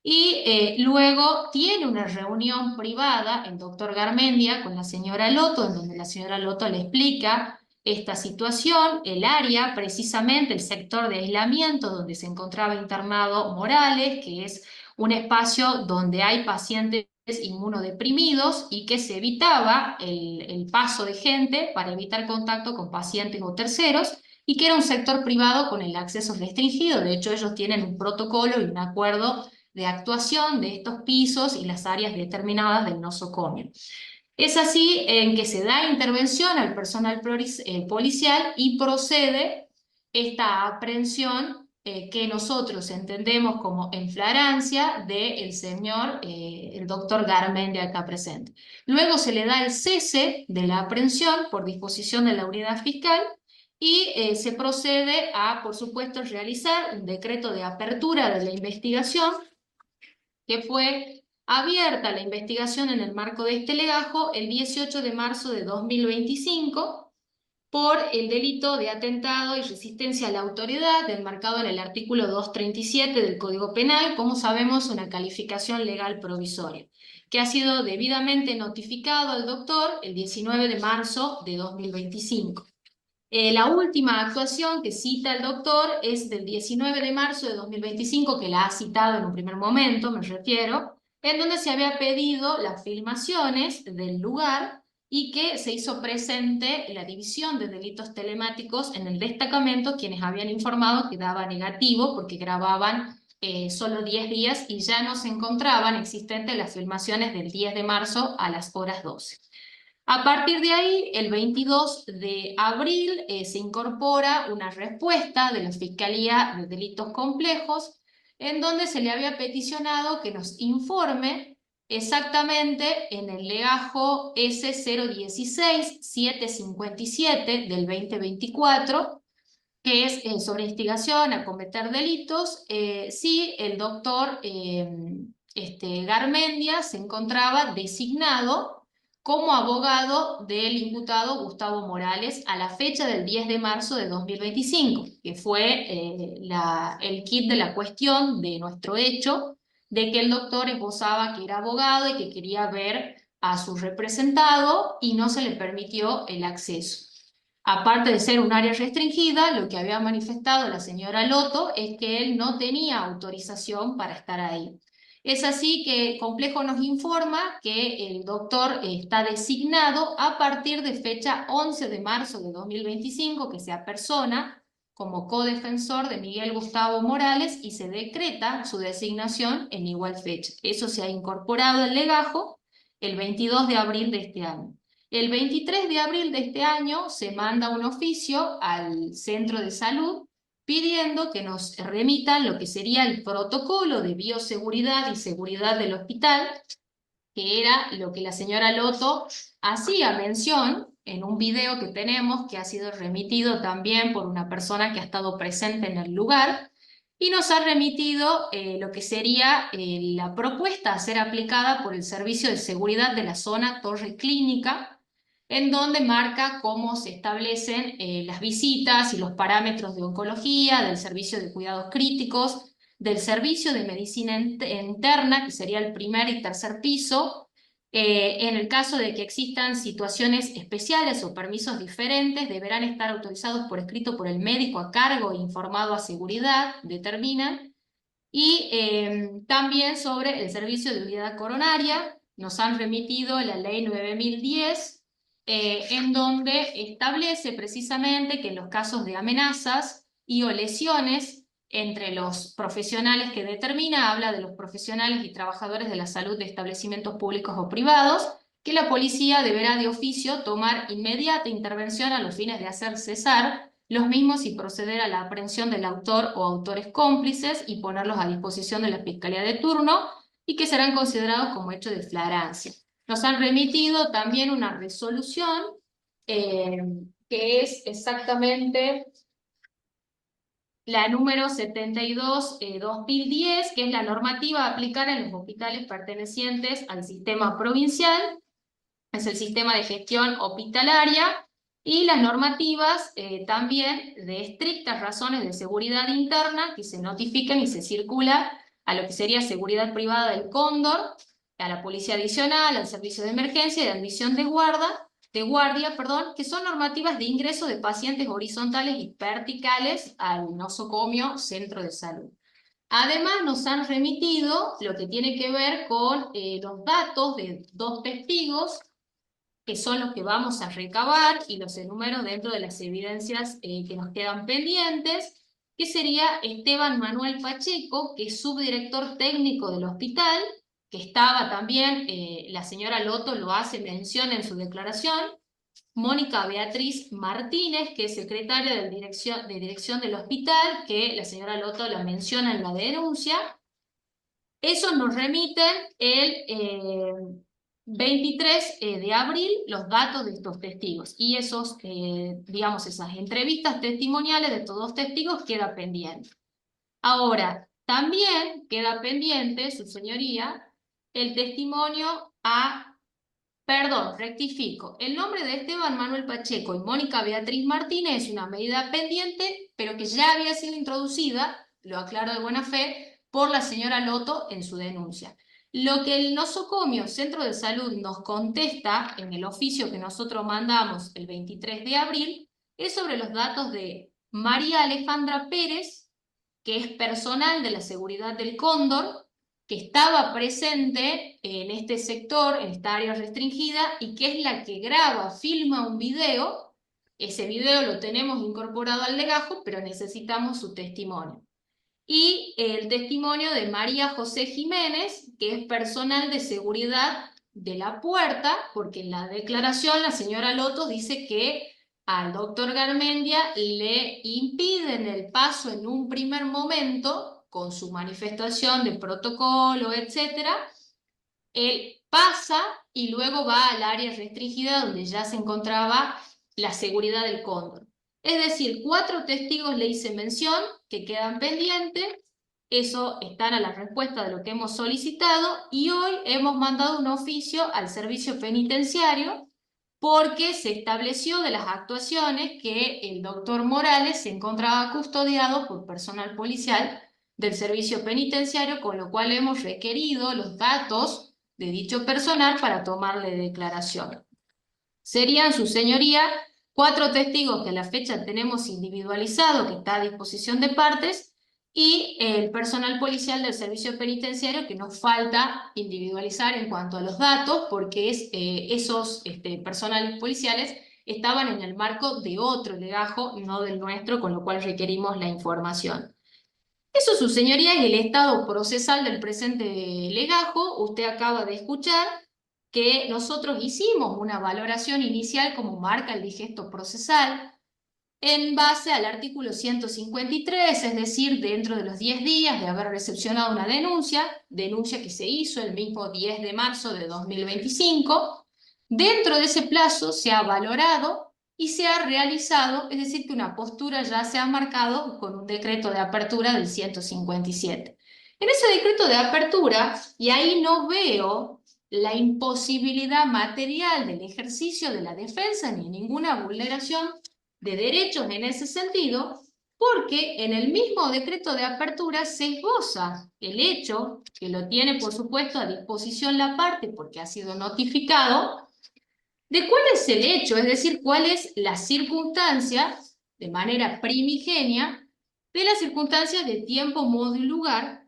Y luego tiene una reunión privada el doctor Garmendia con la señora Loto, en donde la señora Loto le explica esta situación, el área, precisamente el sector de aislamiento donde se encontraba internado Morales, que es un espacio donde hay pacientes inmunodeprimidos y que se evitaba el paso de gente para evitar contacto con pacientes o terceros, y que era un sector privado con el acceso restringido. De hecho, ellos tienen un protocolo y un acuerdo de actuación de estos pisos y las áreas determinadas del nosocomio. Es así en que se da intervención al personal policial y procede esta aprehensión que nosotros entendemos como en flagrancia del señor, el doctor Garmendia acá presente. Luego se le da el cese de la aprehensión por disposición de la unidad fiscal y se procede a, por supuesto, realizar un decreto de apertura de la investigación, que fue abierta la investigación en el marco de este legajo el 18 de marzo de 2025, por el delito de atentado y resistencia a la autoridad, enmarcado en el artículo 237 del Código Penal, como sabemos, una calificación legal provisoria, que ha sido debidamente notificado al doctor el 19 de marzo de 2025. La última actuación que cita el doctor es del 19 de marzo de 2025, que la ha citado en un primer momento, me refiero, en donde se había pedido las filmaciones del lugar y que se hizo presente la división de delitos telemáticos en el destacamento, quienes habían informado que daba negativo porque grababan solo 10 días y ya no se encontraban existentes las filmaciones del 10 de marzo a las horas 12. A partir de ahí, el 22 de abril se incorpora una respuesta de la Fiscalía de Delitos Complejos, en donde se le había peticionado que nos informe exactamente en el legajo S016-757 del 2024, que es sobre instigación a cometer delitos, si el doctor Garmendia se encontraba designado como abogado del imputado Gustavo Morales a la fecha del 10 de marzo de 2025, que fue el quid de la cuestión de nuestro hecho, de que el doctor esbozaba que era abogado y que quería ver a su representado y no se le permitió el acceso. Aparte de ser un área restringida, lo que había manifestado la señora Loto es que él no tenía autorización para estar ahí. Es así que Complejo nos informa que el doctor está designado a partir de fecha 11 de marzo de 2025, que se apersona como codefensor de Miguel Gustavo Morales y se decreta su designación en igual fecha. Eso se ha incorporado al legajo el 22 de abril de este año. El 23 de abril de este año se manda un oficio al centro de salud pidiendo que nos remitan lo que sería el protocolo de bioseguridad y seguridad del hospital, que era lo que la señora Loto hacía mención en un video que tenemos, que ha sido remitido también por una persona que ha estado presente en el lugar, y nos ha remitido lo que sería la propuesta a ser aplicada por el Servicio de Seguridad de la Zona Torre Clínica, en donde marca cómo se establecen las visitas y los parámetros de oncología, del servicio de cuidados críticos, del servicio de medicina interna, que sería el primer y tercer piso, en el caso de que existan situaciones especiales o permisos diferentes, deberán estar autorizados por escrito por el médico a cargo e informado a seguridad, determinan, y también sobre el servicio de unidad coronaria, nos han remitido la ley 9010, en donde establece precisamente que en los casos de amenazas y o lesiones entre los profesionales que determina, habla de los profesionales y trabajadores de la salud de establecimientos públicos o privados, que la policía deberá de oficio tomar inmediata intervención a los fines de hacer cesar los mismos y proceder a la aprehensión del autor o autores cómplices y ponerlos a disposición de la Fiscalía de turno y que serán considerados como hechos de flagrancia. Nos han remitido también una resolución que es exactamente la número 72-2010, que es la normativa a aplicar en los hospitales pertenecientes al sistema provincial, es el sistema de gestión hospitalaria, y las normativas también de estrictas razones de seguridad interna que se notifican y se circula a lo que sería seguridad privada del Cóndor, a la policía adicional, al servicio de emergencia y de admisión de guardia, que son normativas de ingreso de pacientes horizontales y verticales al nosocomio centro de salud. Además nos han remitido lo que tiene que ver con los datos de 2 testigos, que son los que vamos a recabar y los enumero dentro de las evidencias que nos quedan pendientes, que sería Esteban Manuel Pacheco, que es subdirector técnico del hospital, que estaba también, la señora Loto lo hace mención en su declaración, Mónica Beatriz Martínez, que es secretaria de dirección del hospital, que la señora Loto la menciona en la denuncia. Eso nos remiten el 23 de abril los datos de estos testigos y esos, digamos, esas entrevistas testimoniales de todos los testigos queda pendiente. Ahora, también queda pendiente, su señoría, el testimonio perdón, rectifico. El nombre de Esteban Manuel Pacheco y Mónica Beatriz Martínez es una medida pendiente, pero que ya había sido introducida, lo aclaro de buena fe, por la señora Loto en su denuncia. Lo que el nosocomio Centro de Salud nos contesta en el oficio que nosotros mandamos el 23 de abril es sobre los datos de María Alejandra Pérez, que es personal de la seguridad del Cóndor, que estaba presente en este sector, en esta área restringida, y que es la que graba, filma un video. Ese video lo tenemos incorporado al legajo, pero necesitamos su testimonio. Y el testimonio de María José Jiménez, que es personal de seguridad de la puerta, porque en la declaración la señora Loto dice que al doctor Garmendia le impiden el paso en un primer momento, con su manifestación de protocolo, etc. Él pasa y luego va al área restringida donde ya se encontraba la seguridad del Cóndor. Es decir, 4 testigos le hice mención que quedan pendientes, eso están a la respuesta de lo que hemos solicitado y hoy hemos mandado un oficio al servicio penitenciario porque se estableció de las actuaciones que el doctor Morales se encontraba custodiado por personal policial del servicio penitenciario, con lo cual hemos requerido los datos de dicho personal para tomarle declaración. Serían, su señoría, 4 testigos que a la fecha tenemos individualizado, que está a disposición de partes, y el personal policial del servicio penitenciario que nos falta individualizar en cuanto a los datos, porque esos personales policiales estaban en el marco de otro legajo, no del nuestro, con lo cual requerimos la información. Eso, su señoría, es el estado procesal del presente legajo. Usted acaba de escuchar que nosotros hicimos una valoración inicial como marca el digesto procesal en base al artículo 153, es decir, dentro de los 10 días de haber recepcionado una denuncia que se hizo el mismo 10 de marzo de 2025, dentro de ese plazo se ha valorado y se ha realizado, es decir, que una postura ya se ha marcado con un decreto de apertura del 157. En ese decreto de apertura, y ahí no veo la imposibilidad material del ejercicio de la defensa ni ninguna vulneración de derechos en ese sentido, porque en el mismo decreto de apertura se esboza el hecho, que lo tiene por supuesto a disposición la parte porque ha sido notificado, de cuál es el hecho, es decir, cuál es la circunstancia, de manera primigenia, de las circunstancias de tiempo, modo y lugar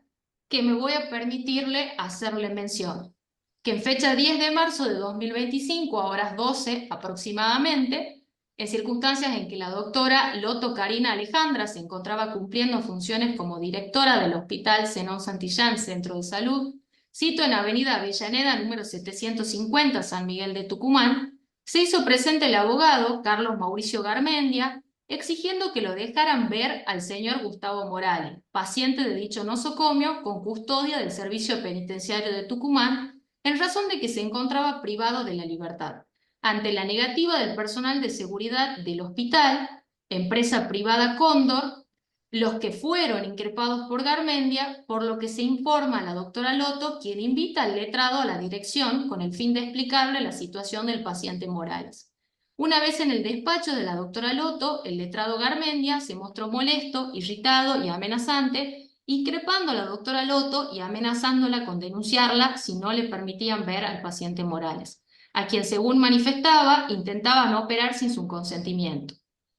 que me voy a permitirle hacerle mención. Que en fecha 10 de marzo de 2025, a horas 12 aproximadamente, en circunstancias en que la doctora Loto Karina Alejandra se encontraba cumpliendo funciones como directora del Hospital Zenón Santillán Centro de Salud, sito en Avenida Avellaneda, número 750, San Miguel de Tucumán, se hizo presente el abogado Carlos Mauricio Garmendia, exigiendo que lo dejaran ver al señor Gustavo Morales, paciente de dicho nosocomio con custodia del Servicio Penitenciario de Tucumán, en razón de que se encontraba privado de la libertad. Ante la negativa del personal de seguridad del hospital, empresa privada Cóndor, los que fueron increpados por Garmendia, por lo que se informa a la doctora Loto, quien invita al letrado a la dirección con el fin de explicarle la situación del paciente Morales. Una vez en el despacho de la doctora Loto, el letrado Garmendia se mostró molesto, irritado y amenazante, increpando a la doctora Loto y amenazándola con denunciarla si no le permitían ver al paciente Morales, a quien, según manifestaba, intentaban operar sin su consentimiento.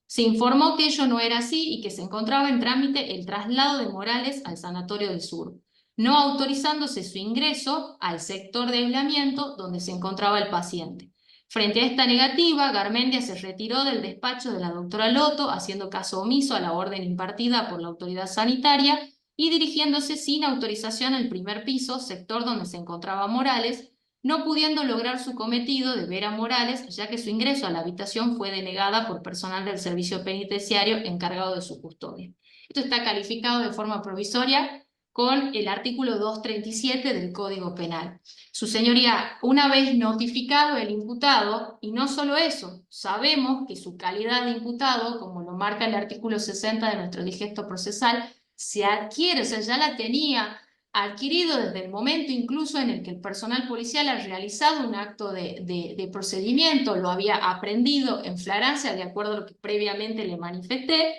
Se informó que ello no era así y que se encontraba en trámite el traslado de Morales al Sanatorio del Sur, no autorizándose su ingreso al sector de aislamiento donde se encontraba el paciente. Frente a esta negativa, Garmendia se retiró del despacho de la doctora Loto, haciendo caso omiso a la orden impartida por la autoridad sanitaria y dirigiéndose sin autorización al primer piso, sector donde se encontraba Morales, no pudiendo lograr su cometido de ver a Morales, ya que su ingreso a la habitación fue denegada por personal del servicio penitenciario encargado de su custodia. Esto está calificado de forma provisoria con el artículo 237 del Código Penal. Su señoría, una vez notificado el imputado, y no solo eso, sabemos que su calidad de imputado, como lo marca el artículo 60 de nuestro digesto procesal, se adquiere, o sea, ya la tenía adquirido desde el momento incluso en el que el personal policial ha realizado un acto de procedimiento, lo había aprendido en flagrancia de acuerdo a lo que previamente le manifesté,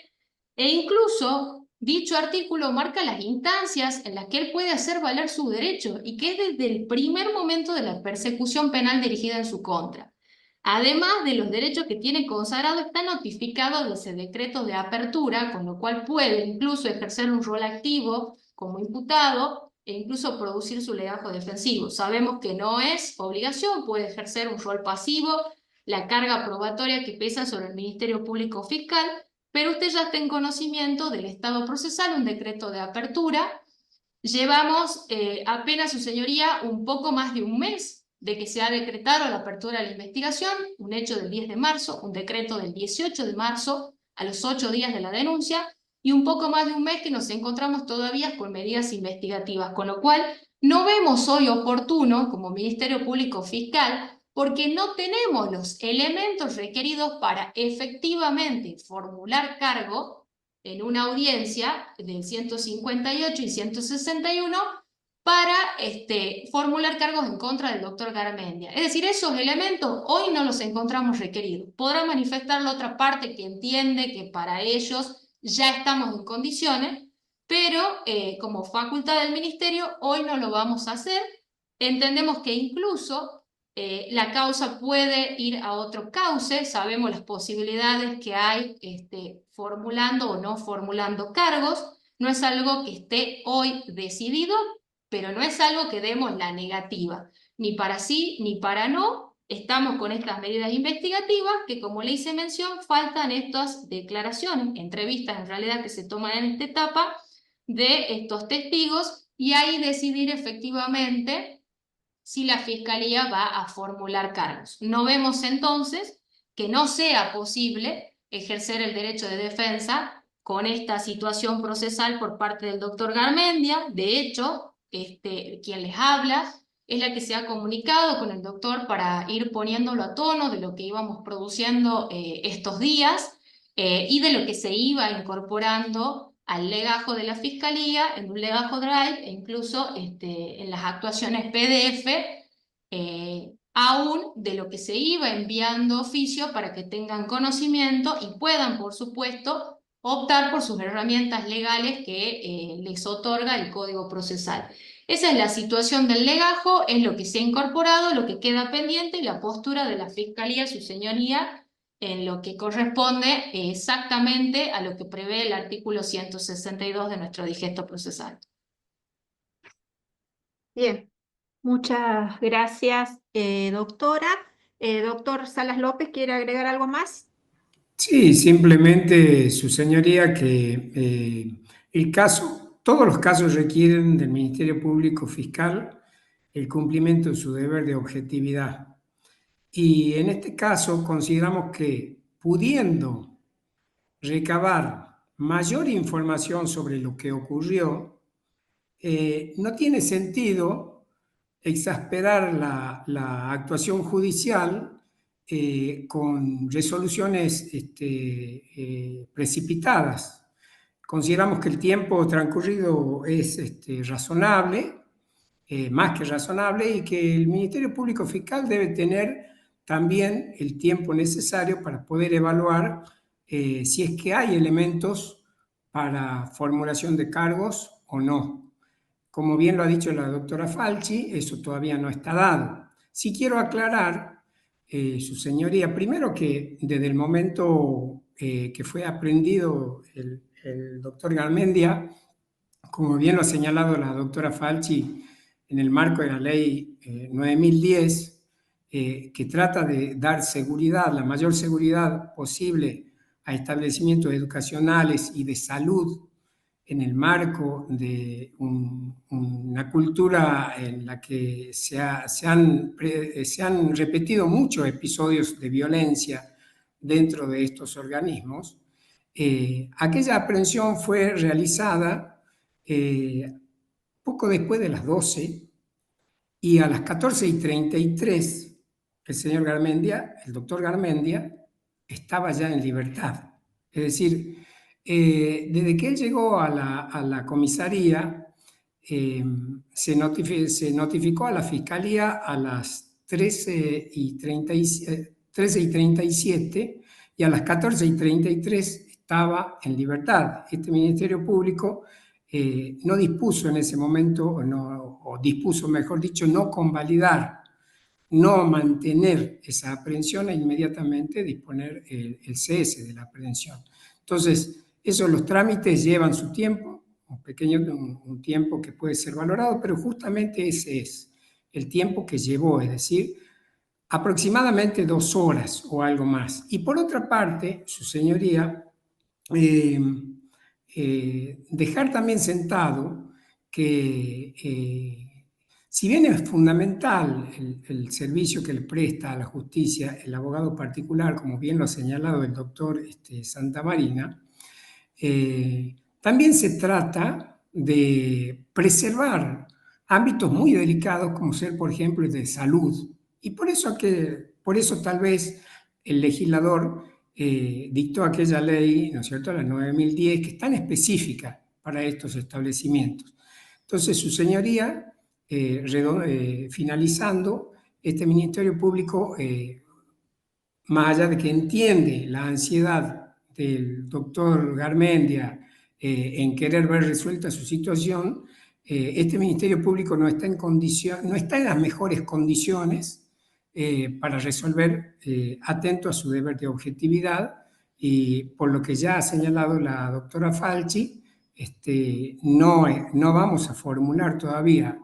e incluso dicho artículo marca las instancias en las que él puede hacer valer su derecho y que es desde el primer momento de la persecución penal dirigida en su contra. Además de los derechos que tiene consagrado, está notificado de ese decreto de apertura, con lo cual puede incluso ejercer un rol activo como imputado e incluso producir su legajo defensivo. Sabemos que no es obligación, puede ejercer un rol pasivo, la carga probatoria que pesa sobre el Ministerio Público Fiscal, pero usted ya está en conocimiento del estado procesal, un decreto de apertura. Llevamos apenas, su señoría, un poco más de un mes de que se ha decretado la apertura de la investigación, un hecho del 10 de marzo, un decreto del 18 de marzo, a los 8 días de la denuncia, y un poco más de un mes que nos encontramos todavía con medidas investigativas, con lo cual no vemos hoy oportuno, como Ministerio Público Fiscal, porque no tenemos los elementos requeridos para efectivamente formular cargo en una audiencia del 158 y 161 para formular cargos en contra del doctor Garmendia. Es decir, esos elementos hoy no los encontramos requeridos. Podrá manifestar la otra parte que entiende que para ellos ya estamos en condiciones, pero como facultad del ministerio hoy no lo vamos a hacer. Entendemos que incluso la causa puede ir a otro cauce, sabemos las posibilidades que hay formulando o no formulando cargos, no es algo que esté hoy decidido, pero no es algo que demos la negativa, ni para sí ni para no. Estamos con estas medidas investigativas que, como le hice mención, faltan estas declaraciones, entrevistas en realidad que se toman en esta etapa de estos testigos y ahí decidir efectivamente si la Fiscalía va a formular cargos. No vemos entonces que no sea posible ejercer el derecho de defensa con esta situación procesal por parte del doctor Garmendia. De hecho, quien les habla es la que se ha comunicado con el doctor para ir poniéndolo a tono de lo que íbamos produciendo estos días y de lo que se iba incorporando al legajo de la Fiscalía, en un legajo Drive e incluso en las actuaciones PDF, aún de lo que se iba enviando oficio para que tengan conocimiento y puedan, por supuesto, optar por sus herramientas legales que les otorga el Código Procesal. Esa es la situación del legajo, es lo que se ha incorporado, lo que queda pendiente y la postura de la Fiscalía, su señoría, en lo que corresponde exactamente a lo que prevé el artículo 162 de nuestro digesto procesal. Bien, muchas gracias, doctora. Doctor Salas López, ¿quiere agregar algo más? Sí, simplemente, su señoría, que todos los casos requieren del Ministerio Público Fiscal el cumplimiento de su deber de objetividad. Y en este caso consideramos que pudiendo recabar mayor información sobre lo que ocurrió, no tiene sentido exasperar la actuación judicial con resoluciones precipitadas. Consideramos que el tiempo transcurrido es razonable, más que razonable, y que el Ministerio Público Fiscal debe tener también el tiempo necesario para poder evaluar si es que hay elementos para formulación de cargos o no. Como bien lo ha dicho la doctora Falchi, eso todavía no está dado. Sí quiero aclarar, su señoría, primero que desde el momento que fue aprendido el doctor Garmendia, como bien lo ha señalado la doctora Falchi, en el marco de la ley 9010, que trata de dar seguridad, la mayor seguridad posible a establecimientos educacionales y de salud en el marco de una cultura en la que se han repetido muchos episodios de violencia dentro de estos organismos, aquella aprehensión fue realizada poco después de las 12 y a las 14:33 el señor Garmendia, el doctor Garmendia, estaba ya en libertad. Es decir, desde que él llegó a la comisaría, se notificó a la fiscalía a las 13:37 y a las 14:33 estaba en libertad. Este Ministerio Público no dispuso en ese momento, o dispuso, mejor dicho, no convalidar, no mantener esa aprehensión e inmediatamente disponer el cese de la aprehensión. Entonces, los trámites llevan su tiempo, un tiempo que puede ser valorado, pero justamente ese es el tiempo que llevó, es decir, aproximadamente 2 horas o algo más. Y por otra parte, su señoría, dejar también sentado que si bien es fundamental el servicio que le presta a la justicia el abogado particular, como bien lo ha señalado el doctor Santamarina, también se trata de preservar ámbitos muy delicados como ser, por ejemplo, el de salud. Y por eso tal vez el legislador dictó aquella ley, ¿no es cierto?, la 9010, que es tan específica para estos establecimientos. Entonces, su señoría, finalizando, este Ministerio Público, más allá de que entiende la ansiedad del doctor Garmendia en querer ver resuelta su situación, este Ministerio Público no está no está en las mejores condiciones para resolver, atento a su deber de objetividad, y por lo que ya ha señalado la doctora Falchi, no vamos a formular todavía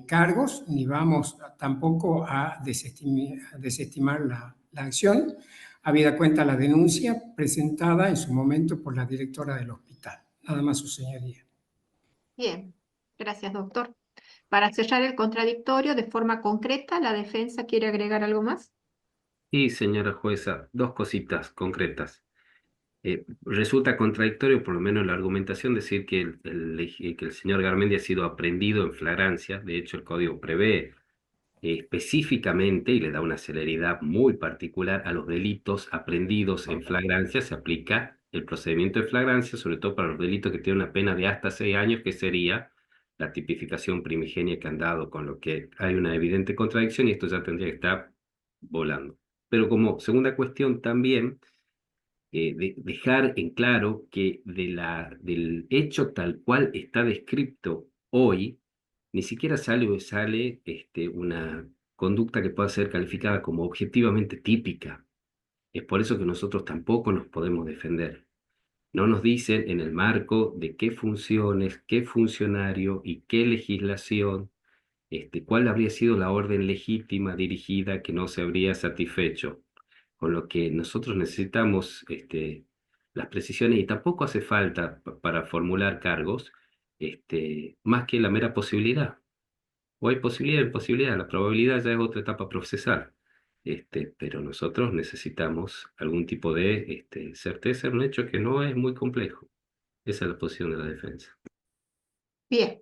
cargos, ni vamos tampoco a desestimar la acción, habida cuenta la denuncia presentada en su momento por la directora del hospital. Nada más, su señoría. Bien, gracias, doctor. Para cerrar el contradictorio de forma concreta, ¿la defensa quiere agregar algo más? Y señora jueza, dos cositas concretas. Resulta contradictorio, por lo menos en la argumentación, decir que que el señor Garmendia ha sido aprehendido en flagrancia. De hecho, el código prevé específicamente, y le da una celeridad muy particular a los delitos aprendidos en flagrancia, se aplica el procedimiento de flagrancia, sobre todo para los delitos que tienen una pena de hasta 6 años, que sería la tipificación primigenia que han dado, con lo que hay una evidente contradicción y esto ya tendría que estar volando. Pero como segunda cuestión también, dejar en claro que del hecho tal cual está descrito hoy, ni siquiera sale una conducta que pueda ser calificada como objetivamente típica. Es por eso que nosotros tampoco nos podemos defender. No nos dicen en el marco de qué funciones, qué funcionario y qué legislación, cuál habría sido la orden legítima dirigida que no se habría satisfecho. Con lo que nosotros necesitamos las precisiones, y tampoco hace falta para formular cargos más que la mera posibilidad. O hay posibilidad, imposibilidad, la probabilidad ya es otra etapa procesal. Pero nosotros necesitamos algún tipo de certeza en un hecho que no es muy complejo. Esa es la posición de la defensa. Bien,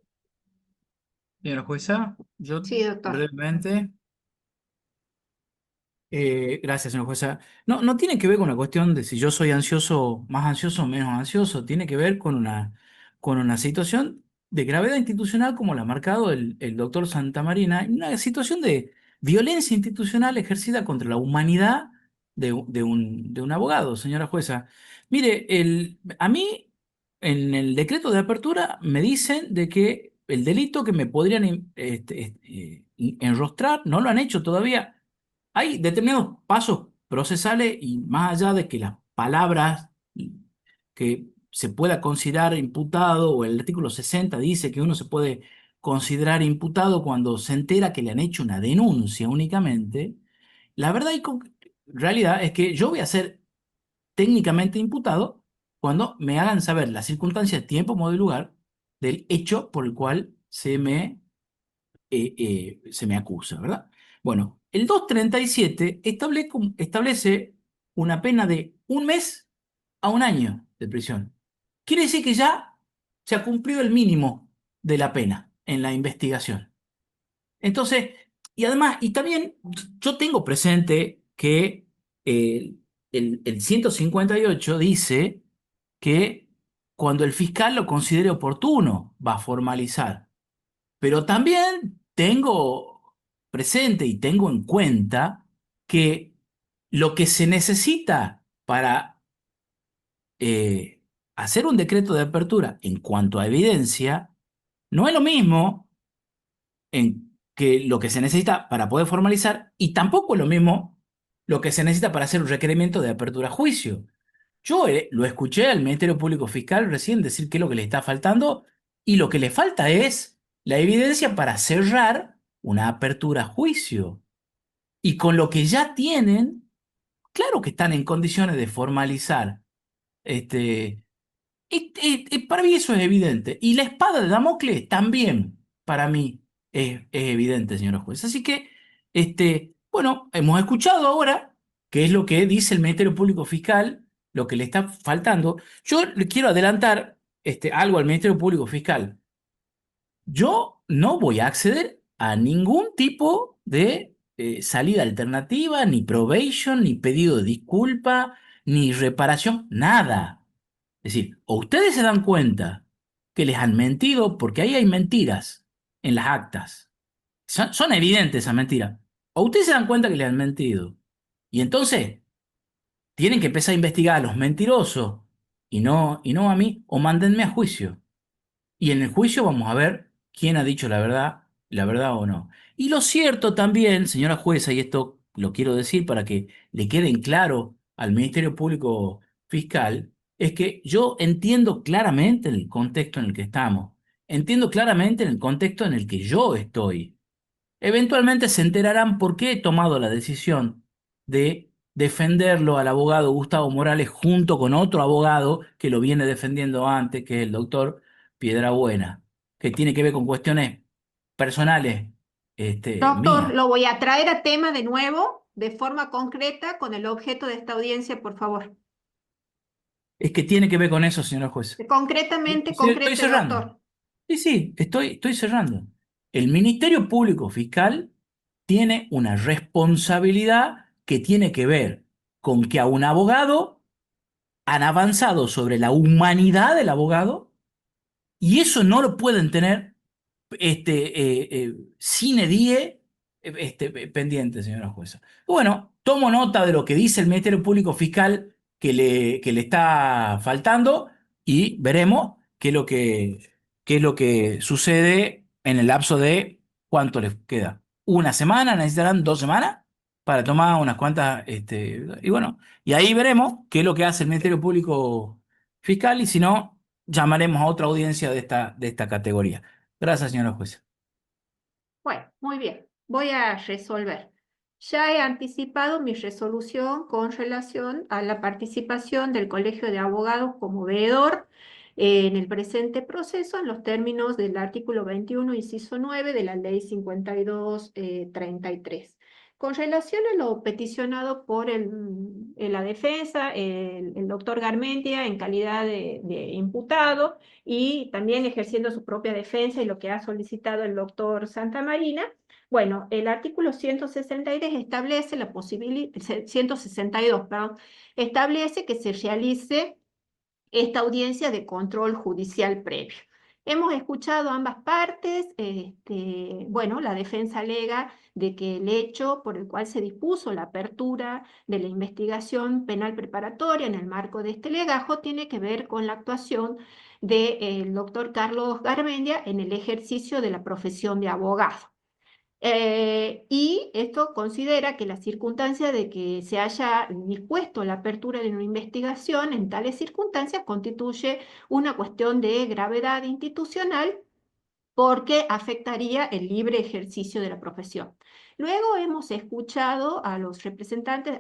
Señora jueza, yo sí, doctor. brevemente. Gracias, señora jueza. No, no tiene que ver con la cuestión de si yo soy ansioso, más ansioso o menos ansioso. Tiene que ver con una situación de gravedad institucional como la ha marcado el doctor Santamarina, una situación de violencia institucional ejercida contra la humanidad de un abogado, señora jueza. Mire, a mí en el decreto de apertura me dicen de que el delito que me podrían enrostrar no lo han hecho todavía. Hay determinados pasos procesales y más allá de que las palabras que se pueda considerar imputado, o el artículo 60 dice que uno se puede considerar imputado cuando se entera que le han hecho una denuncia únicamente, la verdad y realidad es que yo voy a ser técnicamente imputado cuando me hagan saber las circunstancias, tiempo, modo y lugar del hecho por el cual se me acusa, ¿verdad? Bueno, el 237 establece una pena de 1 mes a 1 año de prisión. Quiere decir que ya se ha cumplido el mínimo de la pena en la investigación. Entonces, y además, y también yo tengo presente que el 158 dice que cuando el fiscal lo considere oportuno va a formalizar. Pero también tengo presente y tengo en cuenta que lo que se necesita para eh, hacer un decreto de apertura en cuanto a evidencia no es lo mismo que lo que se necesita para poder formalizar y tampoco es lo mismo lo que se necesita para hacer un requerimiento de apertura a juicio. Yo lo escuché al Ministerio Público Fiscal recién decir qué es lo que le está faltando y lo que le falta es la evidencia para cerrar una apertura a juicio. Y con lo que ya tienen, claro que están en condiciones de formalizar. Este, para mí eso es evidente. Y la espada de Damocles también para mí es evidente, señora juez. Así que, bueno, hemos escuchado ahora qué es lo que dice el Ministerio Público Fiscal, lo que le está faltando. Yo le quiero adelantar algo al Ministerio Público Fiscal. Yo no voy a acceder a ningún tipo de salida alternativa, ni probation, ni pedido de disculpa, ni reparación, nada. Es decir, o ustedes se dan cuenta que les han mentido, porque ahí hay mentiras en las actas. Son evidentes esas mentiras. O ustedes se dan cuenta que les han mentido. Y entonces tienen que empezar a investigar a los mentirosos y no a mí, o mándenme a juicio. Y en el juicio vamos a ver quién ha dicho la verdad o no. Y lo cierto también, señora jueza, y esto lo quiero decir para que le queden claro al Ministerio Público Fiscal, es que yo entiendo claramente el contexto en el que estamos, entiendo claramente el contexto en el que yo estoy. Eventualmente se enterarán por qué he tomado la decisión de defenderlo al abogado Gustavo Morales junto con otro abogado que lo viene defendiendo antes, que es el doctor Piedrabuena, que tiene que ver con cuestiones personales, Doctor, mías. lo voy a traer a tema de nuevo, de forma concreta, con el objeto de esta audiencia, por favor. Es que tiene que ver con eso, señor juez. Concretamente, Sí, estoy concrete, cerrando. doctor. Sí, sí, estoy cerrando. El Ministerio Público Fiscal tiene una responsabilidad que tiene que ver con que a un abogado han avanzado sobre la humanidad del abogado y eso no lo pueden tener sine die pendiente, señora jueza. Bueno, tomo nota de lo que dice el Ministerio Público Fiscal que le está faltando y veremos qué es lo que sucede en el lapso de cuánto les queda. ¿Una semana? ¿Necesitarán 2 semanas? Para tomar unas cuantas, y bueno, y ahí veremos qué es lo que hace el Ministerio Público Fiscal y si no, llamaremos a otra audiencia de esta categoría. Gracias, señora jueza. Bueno, muy bien. Voy a resolver. Ya he anticipado mi resolución con relación a la participación del Colegio de Abogados como veedor en el presente proceso en los términos del artículo 21, inciso 9 de la Ley 5233. Con relación a lo peticionado por la defensa, el doctor Garmendia en calidad de imputado, y también ejerciendo su propia defensa y lo que ha solicitado el doctor Santamarina. Bueno, el artículo 163 establece la posibilidad, 162, perdón, establece que se realice esta audiencia de control judicial previo. Hemos escuchado ambas partes. Bueno, la defensa alega de que el hecho por el cual se dispuso la apertura de la investigación penal preparatoria en el marco de este legajo tiene que ver con la actuación del doctor Carlos Garmendia en el ejercicio de la profesión de abogado. Y esto considera que la circunstancia de que se haya dispuesto la apertura de una investigación en tales circunstancias constituye una cuestión de gravedad institucional porque afectaría el libre ejercicio de la profesión. Luego hemos escuchado a los representantes,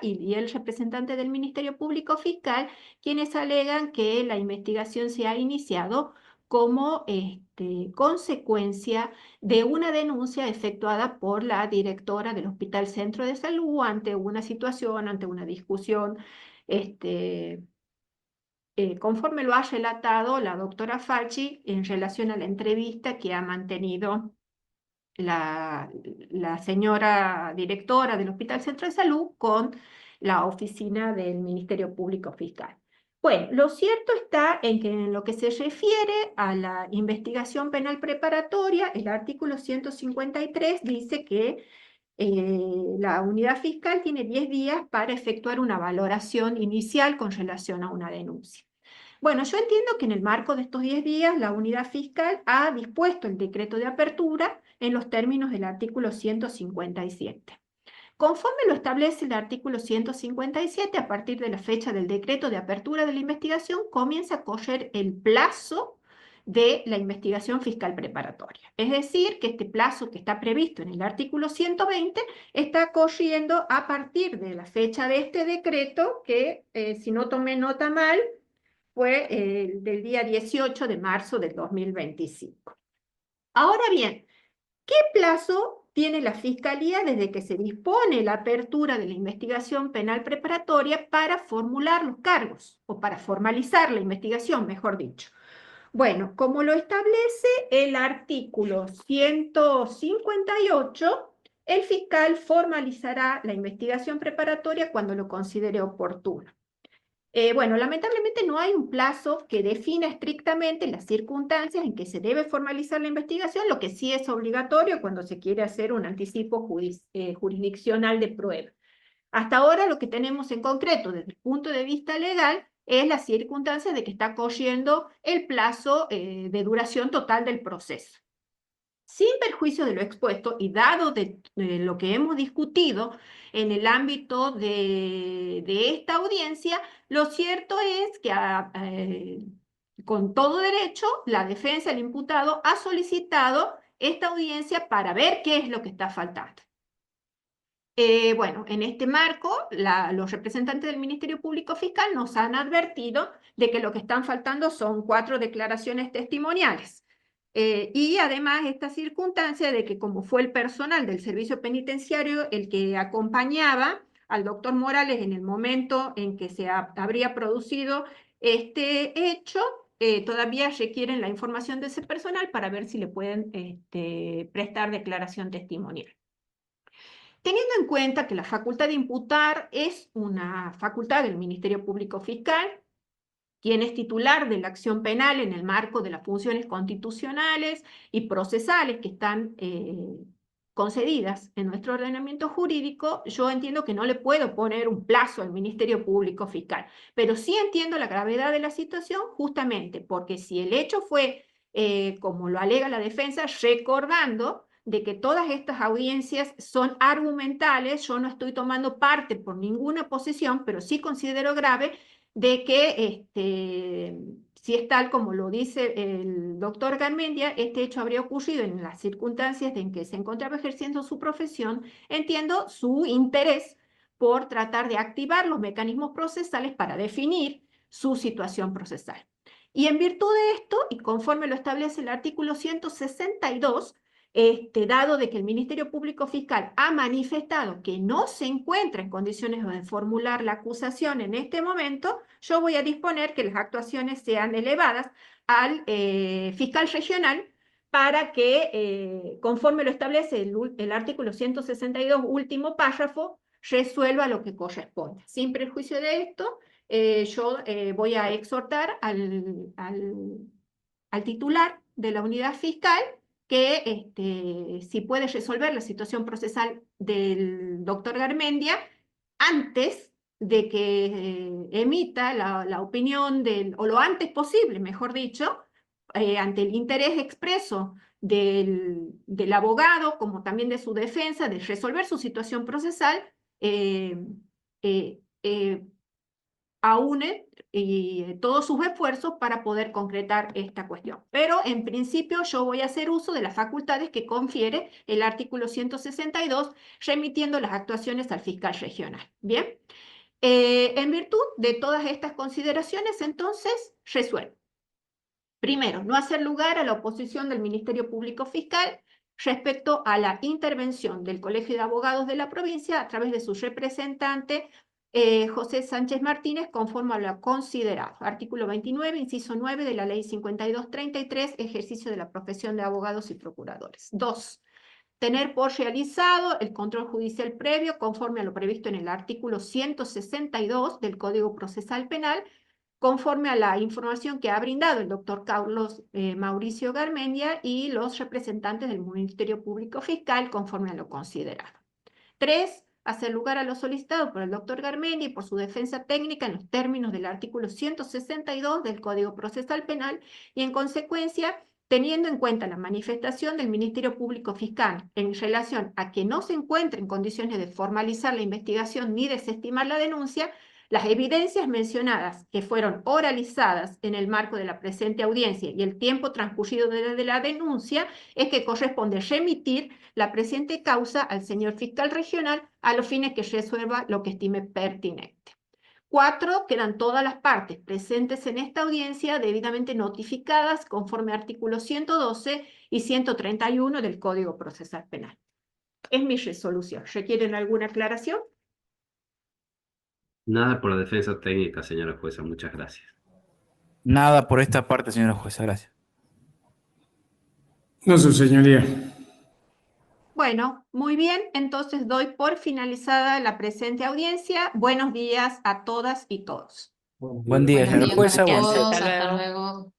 y el representante del Ministerio Público Fiscal, quienes alegan que la investigación se ha iniciado como consecuencia de una denuncia efectuada por la directora del Hospital Centro de Salud ante una situación, ante una discusión, conforme lo ha relatado la doctora Falchi en relación a la entrevista que ha mantenido la señora directora del Hospital Centro de Salud con la oficina del Ministerio Público Fiscal. Bueno, lo cierto está en que en lo que se refiere a la investigación penal preparatoria, el artículo 153 dice que la unidad fiscal tiene 10 días para efectuar una valoración inicial con relación a una denuncia. Bueno, yo entiendo que en el marco de estos 10 días la unidad fiscal ha dispuesto el decreto de apertura en los términos del artículo 157. Conforme lo establece el artículo 157, a partir de la fecha del decreto de apertura de la investigación, comienza a correr el plazo de la investigación fiscal preparatoria. Es decir, que este plazo que está previsto en el artículo 120 está corriendo a partir de la fecha de este decreto, que si no tomé nota mal, fue del día 18 de marzo del 2025. Ahora bien, ¿qué plazo tiene la Fiscalía desde que se dispone la apertura de la investigación penal preparatoria para formular los cargos, o para formalizar la investigación, mejor dicho? Bueno, como lo establece el artículo 158, el fiscal formalizará la investigación preparatoria cuando lo considere oportuno. Bueno, lamentablemente no hay un plazo que defina estrictamente las circunstancias en que se debe formalizar la investigación, lo que sí es obligatorio cuando se quiere hacer un anticipo jurisdiccional de prueba. Hasta ahora lo que tenemos en concreto desde el punto de vista legal es la circunstancia de que está corriendo el plazo de duración total del proceso. Sin perjuicio de lo expuesto y dado de lo que hemos discutido en el ámbito de esta audiencia, lo cierto es que con todo derecho la defensa del imputado ha solicitado esta audiencia para ver qué es lo que está faltando. Bueno, en este marco, los representantes del Ministerio Público Fiscal nos han advertido de que lo que están faltando son 4 declaraciones testimoniales. Y además esta circunstancia de que como fue el personal del servicio penitenciario el que acompañaba al doctor Morales en el momento en que se habría producido este hecho, todavía requieren la información de ese personal para ver si le pueden prestar declaración testimonial. Teniendo en cuenta que la facultad de imputar es una facultad del Ministerio Público Fiscal, quien es titular de la acción penal en el marco de las funciones constitucionales y procesales que están concedidas en nuestro ordenamiento jurídico, yo entiendo que no le puedo poner un plazo al Ministerio Público Fiscal, pero sí entiendo la gravedad de la situación justamente porque si el hecho fue, como lo alega la defensa, recordando de que todas estas audiencias son argumentales, yo no estoy tomando parte por ninguna posición, pero sí considero grave de que, si es tal como lo dice el doctor Garmendia, este hecho habría ocurrido en las circunstancias en que se encontraba ejerciendo su profesión, entiendo su interés por tratar de activar los mecanismos procesales para definir su situación procesal. Y en virtud de esto, y conforme lo establece el artículo 162, dado de que el Ministerio Público Fiscal ha manifestado que no se encuentra en condiciones de formular la acusación en este momento, yo voy a disponer que las actuaciones sean elevadas al fiscal regional para que, conforme lo establece el artículo 162, último párrafo, resuelva lo que corresponde. Sin perjuicio de esto, yo voy a exhortar al titular de la unidad fiscal que si puede resolver la situación procesal del doctor Garmendia antes de que emita la opinión o lo antes posible, mejor dicho, ante el interés expreso del abogado, como también de su defensa, de resolver su situación procesal, eh, aúnen todos sus esfuerzos para poder concretar esta cuestión. Pero en principio yo voy a hacer uso de las facultades que confiere el artículo 162, remitiendo las actuaciones al fiscal regional. Bien, en virtud de todas estas consideraciones, entonces, resuelvo. Primero, no hacer lugar a la oposición del Ministerio Público Fiscal respecto a la intervención del Colegio de Abogados de la provincia a través de su representante José Sánchez Martínez, conforme a lo considerado. Artículo 29, inciso 9 de la Ley 5233, ejercicio de la profesión de abogados y procuradores. 2. Tener por realizado el control judicial previo conforme a lo previsto en el artículo 162 del Código Procesal Penal, conforme a la información que ha brindado el doctor Carlos Mauricio Garmendia y los representantes del Ministerio Público Fiscal, conforme a lo considerado. 3. Hacer lugar a lo solicitado por el doctor Garmendia y por su defensa técnica en los términos del artículo 162 del Código Procesal Penal y, en consecuencia, teniendo en cuenta la manifestación del Ministerio Público Fiscal en relación a que no se encuentre en condiciones de formalizar la investigación ni desestimar la denuncia, las evidencias mencionadas que fueron oralizadas en el marco de la presente audiencia y el tiempo transcurrido desde la denuncia es que corresponde remitir la presente causa al señor fiscal regional a los fines que resuelva lo que estime pertinente. 4. Quedan todas las partes presentes en esta audiencia debidamente notificadas conforme a artículos 112 y 131 del Código Procesal Penal. Es mi resolución. ¿Requieren alguna aclaración? Nada por la defensa técnica, señora jueza. Muchas gracias. Nada por esta parte, señora jueza, gracias. No, su señoría. Bueno, muy bien. Entonces doy por finalizada la presente audiencia. Buenos días a todas y todos. Buen día, Buenos señora días jueza. para Buen día. todos, Hasta hasta luego. luego.